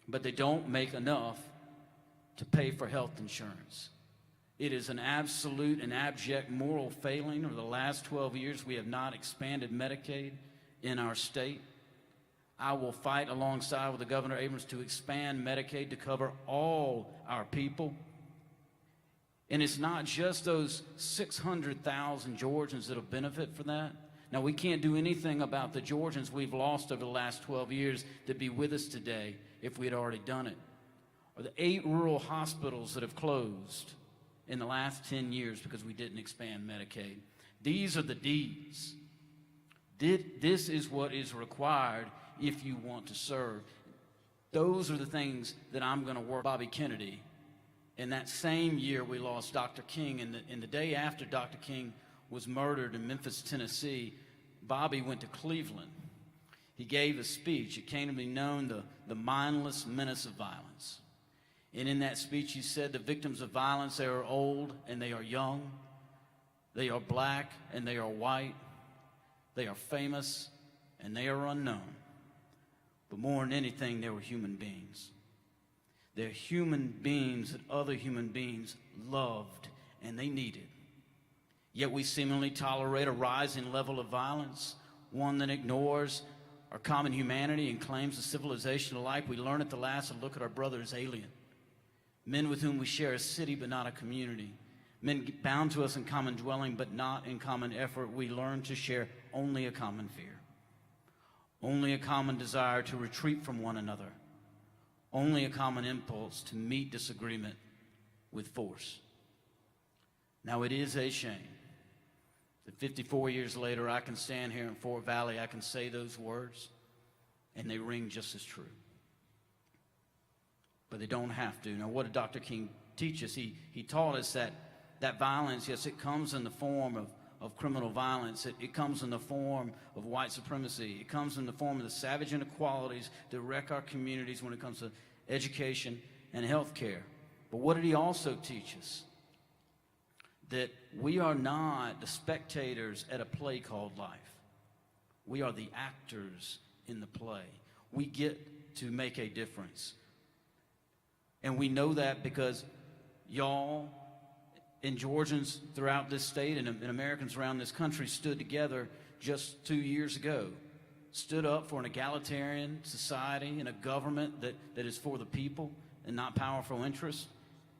but they don't make enough to pay for health insurance. It is an absolute and abject moral failing. Over the last 12 years, we have not expanded Medicaid in our state. I will fight alongside with the Governor Abrams to expand Medicaid to cover all our people. And it's not just those 600,000 Georgians that'll benefit from that. Now, we can't do anything about the Georgians we've lost over the last 12 years that be with us today if we had already done it. Or the 8 rural hospitals that have closed in the last 10 years because we didn't expand Medicaid. These are the deeds. This is what is required if you want to serve. Those are the things that I'm going to work. Bobby Kennedy. In that same year, we lost Dr. King. And the day after Dr. King was murdered in Memphis, Tennessee, Bobby went to Cleveland. He gave a speech. It came to be known the mindless menace of violence. And in that speech, he said the victims of violence, they are old and they are young. They are black and they are white. They are famous and they are unknown. But more than anything, they were human beings. They're human beings that other human beings loved and they needed. Yet we seemingly tolerate a rising level of violence, one that ignores our common humanity and claims the civilization alike. We learn at the last to look at our brother as alien. Men with whom we share a city but not a community. Men bound to us in common dwelling but not in common effort. We learn to share only a common fear. Only a common desire to retreat from one another. Only a common impulse to meet disagreement with force. Now, it is a shame that 54 years later I can stand here in Fort Valley, I can say those words, and they ring just as true. But they don't have to. Now, what did Dr. King teach us? He taught us that violence, yes, it comes in the form of criminal violence. It comes in the form of white supremacy. It comes in the form of the savage inequalities that wreck our communities when it comes to education and health care. But what did he also teach us? That we are not the spectators at a play called life. We are the actors in the play. We get to make a difference. And we know that because y'all and Georgians throughout this state and Americans around this country stood together just 2 years ago, stood up for an egalitarian society and a government that is for the people and not powerful interests,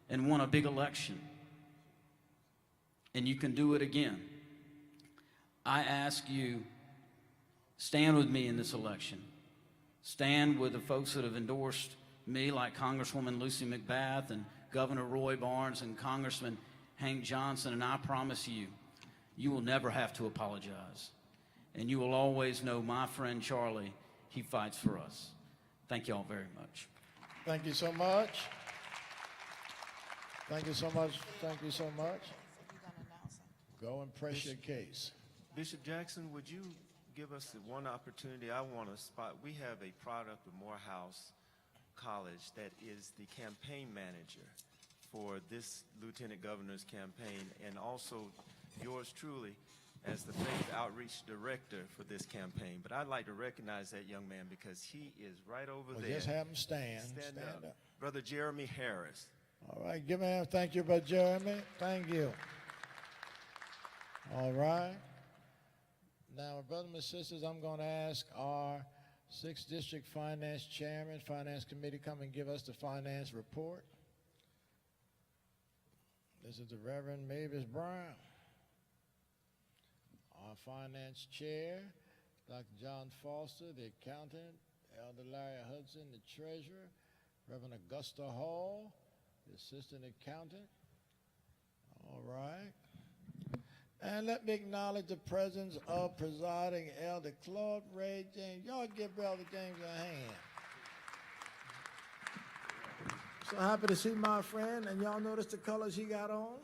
and won a big election. And you can do it again. I ask you, stand with me in this election. Stand with the folks that have endorsed me, like Congresswoman Lucy McBath and Governor Roy Barnes and Congressman Hank Johnson, and I promise you, you will never have to apologize. And you will always know my friend Charlie, he fights for us. Thank you all very much. Thank you so much. Thank you so much. Thank you so much. Go and press your case. Bishop Jackson, would you give us one opportunity? I want to spot, we have a product of Morehouse College that is the campaign manager for this Lieutenant Governor's campaign, and also yours truly as the Faith Outreach Director for this campaign. But I'd like to recognize that young man because he is right over there. Just have him stand. Stand up. Brother Jeremy Harris. All right, give me a thank you, Brother Jeremy. Thank you. All right. Now, brothers and sisters, I'm going to ask our 6th District Finance Chairman, Finance Committee, come and give us the finance report. This is the Reverend Mavis Brown. Our Finance Chair, Dr. John Foster, the Accountant, Elder Larry Hudson, the Treasurer, Reverend Augusta Hall, the Assistant Accountant. All right. And let me acknowledge the presence of presiding Elder Claude Ray James. Y'all give Elder James a hand. So happy to see my friend, and y'all notice the colors he got on?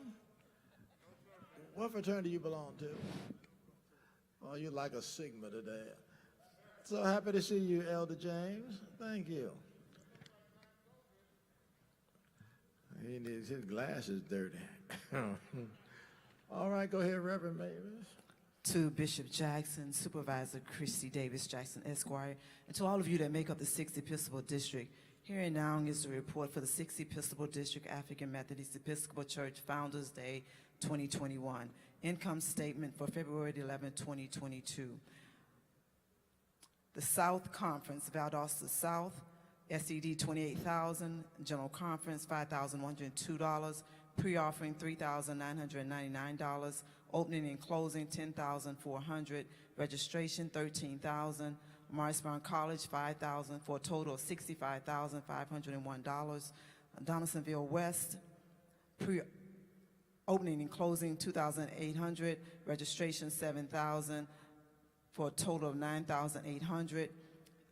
What fraternity you belong to? Oh, you're like a Sigma today. So happy to see you, Elder James. Thank you. His glasses dirty. All right, go ahead, Reverend Mavis. To Bishop Jackson, Supervisor Christy Davis Jackson, Esquire, and to all of you that make up the 6th Episcopal District, here and now is the report for the 6th Episcopal District African Methodist Episcopal Church Founders Day 2021. Income statement for February 11, 2022. The South Conference, Valdosta South, SED $28,000, General Conference $5,102, pre-offering $3,999, opening and closing $10,400, registration $13,000, Morris Brown College $5,000 for a total of $65,501, Donaldsonville West, opening and closing $2,800, registration $7,000 for a total of $9,800,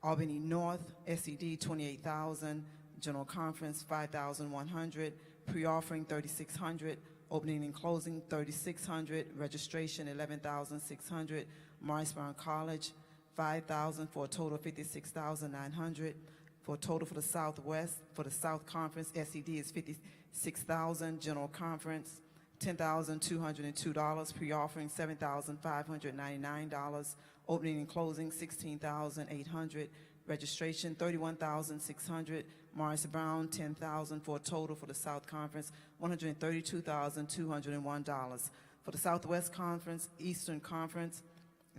Albany North, SED $28,000, General Conference $5,100, pre-offering $3,600, opening and closing $3,600, registration $11,600, Morris Brown College $5,000 for a total of $56,900, for a total for the Southwest, for the South Conference, SED is $56,000, General Conference $10,202, pre-offering $7,599, opening and closing $16,800, registration $31,600, Morris Brown $10,000 for a total for the South Conference $132,201. For the Southwest Conference, Eastern Conference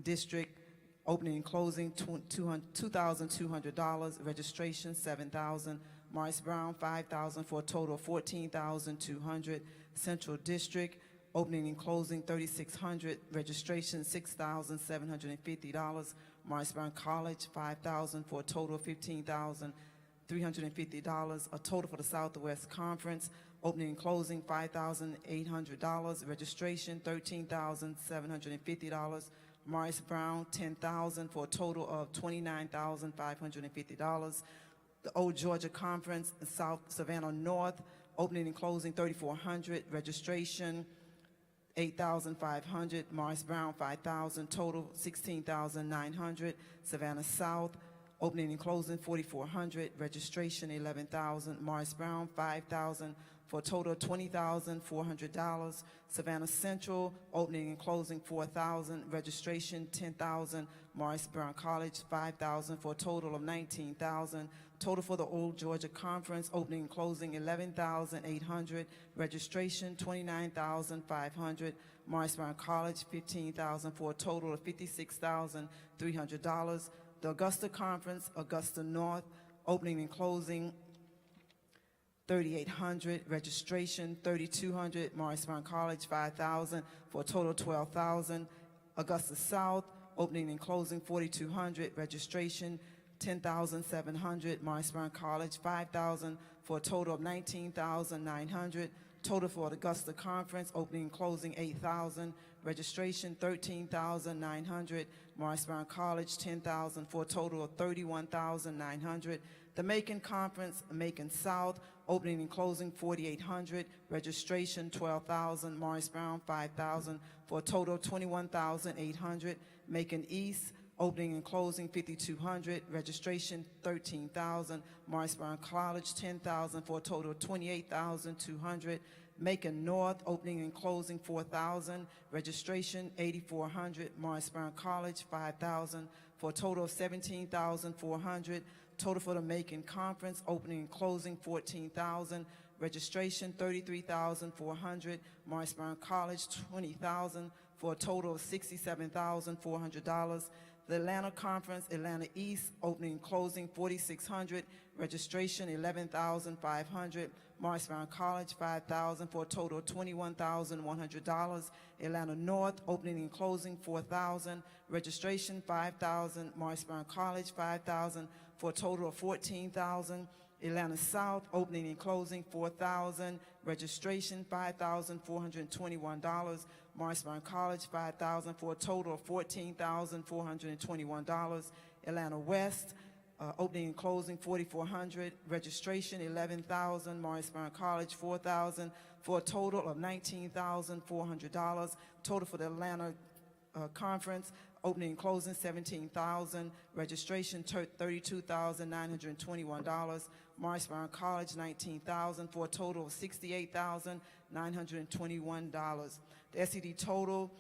District, opening and closing $2,200, registration $7,000, Morris Brown $5,000 for a total of $14,200. Central District, opening and closing $3,600, registration $6,750. Morris Brown College $5,000 for a total of $15,350. A total for the Southwest Conference, opening and closing $5,800, registration $13,750. Morris Brown $10,000 for a total of $29,550. The Old Georgia Conference, South Savannah North, opening and closing $3,400, registration $8,500, Morris Brown $5,000, total $16,900. Savannah South, opening and closing 4,400, registration 11,000. Morris Brown 5,000 for a total of $20,400. Savannah Central, opening and closing 4,000, registration 10,000. Morris Brown College 5,000 for a total of 19,000. Total for the Old Georgia Conference, opening and closing 11,800, registration 29,500. Morris Brown College 15,000 for a total of $56,300. The Augusta Conference, Augusta North, opening and closing 3,800, registration 3,200. Morris Brown College 5,000 for a total of 12,000. Augusta South, opening and closing 4,200, registration 10,700. Morris Brown College 5,000 for a total of 19,900. Total for the Augusta Conference, opening and closing 8,000, registration 13,900. Morris Brown College 10,000 for a total of 31,900. The Macon Conference, Macon South, opening and closing 4,800, registration 12,000. Morris Brown 5,000 for a total of 21,800. Macon East, opening and closing 5,200, registration 13,000. Morris Brown College 10,000 for a total of 28,200. Macon North, opening and closing 4,000, registration 8,400. Morris Brown College 5,000 for a total of 17,400. Total for the Macon Conference, opening and closing 14,000, registration 33,400. Morris Brown College 20,000 for a total of $67,400. The Atlanta Conference, Atlanta East, opening and closing 4,600, registration 11,500. Morris Brown College 5,000 for a total of $21,100. Atlanta North, opening and closing 4,000, registration 5,000. Morris Brown College 5,000 for a total of 14,000. Atlanta South, opening and closing 4,000, registration $5,421. Morris Brown College 5,000 for a total of $14,421. Atlanta West, opening and closing 4,400, registration 11,000. Morris Brown College 4,000 for a total of $19,400. Total for the Atlanta Conference, opening and closing 17,000, registration $32,921. Morris Brown College 19,000 for a total of $68,921. The SED total,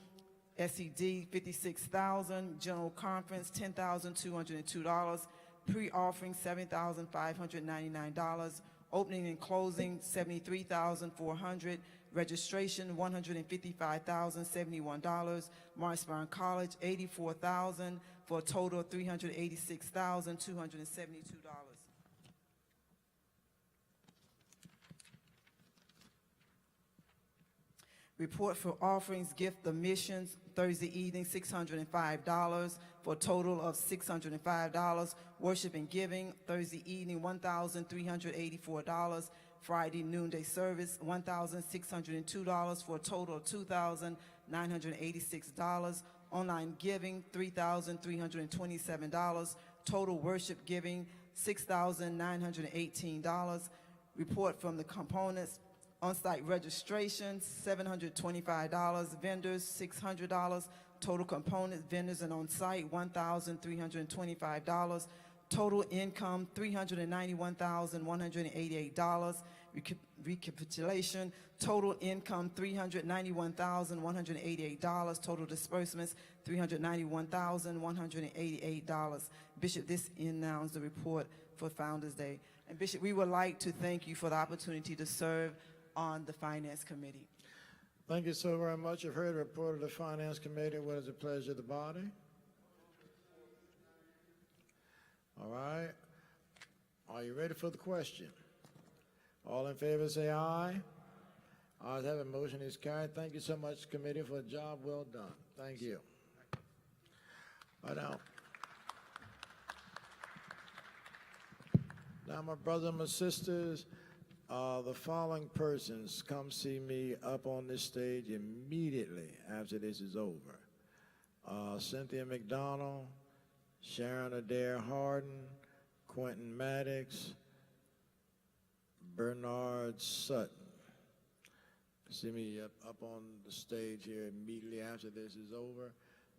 SED 56,000, General Conference $10,202, pre-offering $7,599, opening and closing $73,400, registration $155,071. Morris Brown College $84,000 for a total of $386,272. Report for offerings, gift of missions, Thursday evening, $605 for a total of $605. Worship and giving, Thursday evening, $1,384. Friday noonday service, $1,602 for a total of $2,986. Online giving, $3,327. Total worship giving, $6,918. Report from the components. On-site registration, $725. Vendors, $600. Total components, vendors and on-site, $1,325. Total income, $391,188. Recapitulation, total income, $391,188. Total disbursements, $391,188. Bishop, this announced the report for Founders Day. And Bishop, we would like to thank you for the opportunity to serve on the Finance Committee. Thank you so very much. You've heard the report of the Finance Committee. What is the pleasure of the body? All right. Are you ready for the question? All in favor say aye. Ayes have it. Motion is carried. Thank you so much, committee, for a job well done. Thank you. Now, my brothers and my sisters, the following persons come see me up on this stage immediately after this is over. Cynthia McDonald, Sharon Adair Harden, Quentin Maddox, Bernard Sutton. See me up on the stage here immediately after this is over.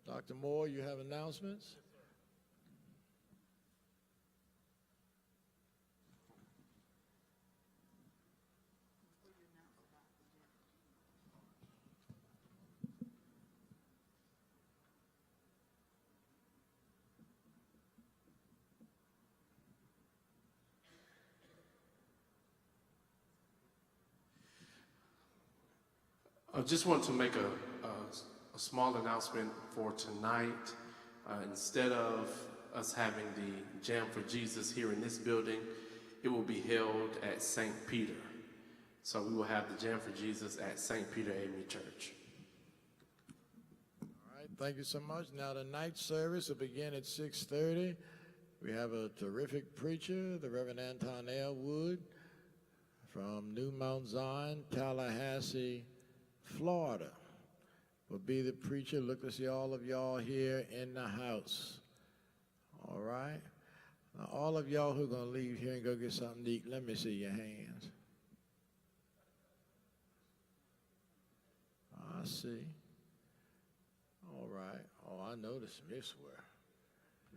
Dr. Moore, you have announcements? I just want to make a small announcement for tonight. Instead of us having the Jam for Jesus here in this building, it will be held at St. Peter. So we will have the Jam for Jesus at St. Peter A.M.E. Church. All right, thank you so much. Now the night service will begin at 6:30. We have a terrific preacher, the Reverend Anton Elwood from New Mount Zion, Tallahassee, Florida, will be the preacher. Look to see all of y'all here in the house. All right? Now, all of y'all who are going to leave here and go get something to eat, let me see your hands. I see. All right. Oh, I know the Smiths were.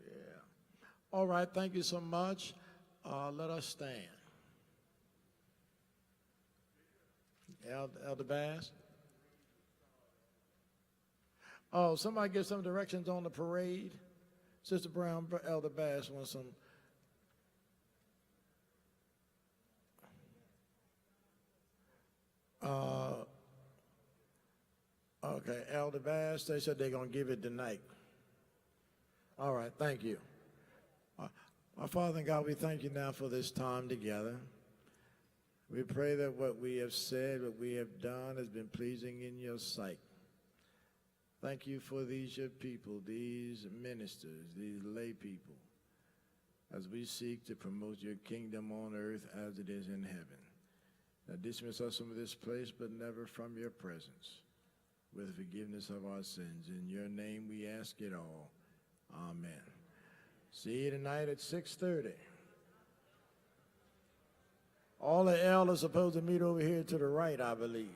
Yeah. All right, thank you so much. Let us stand. Elder Bass? Oh, somebody give some directions on the parade. Sister Brown, Elder Bass wants some. Okay, Elder Bass, they said they're going to give it tonight. All right, thank you. Our Father and God, we thank you now for this time together. We pray that what we have said, what we have done has been pleasing in your sight. Thank you for these your people, these ministers, these lay people, as we seek to promote your kingdom on earth as it is in heaven. Now dismiss us from this place, but never from your presence, with forgiveness of our sins. In your name we ask it all. Amen. See you tonight at 6:30. All the elders are supposed to meet over here to the right, I believe.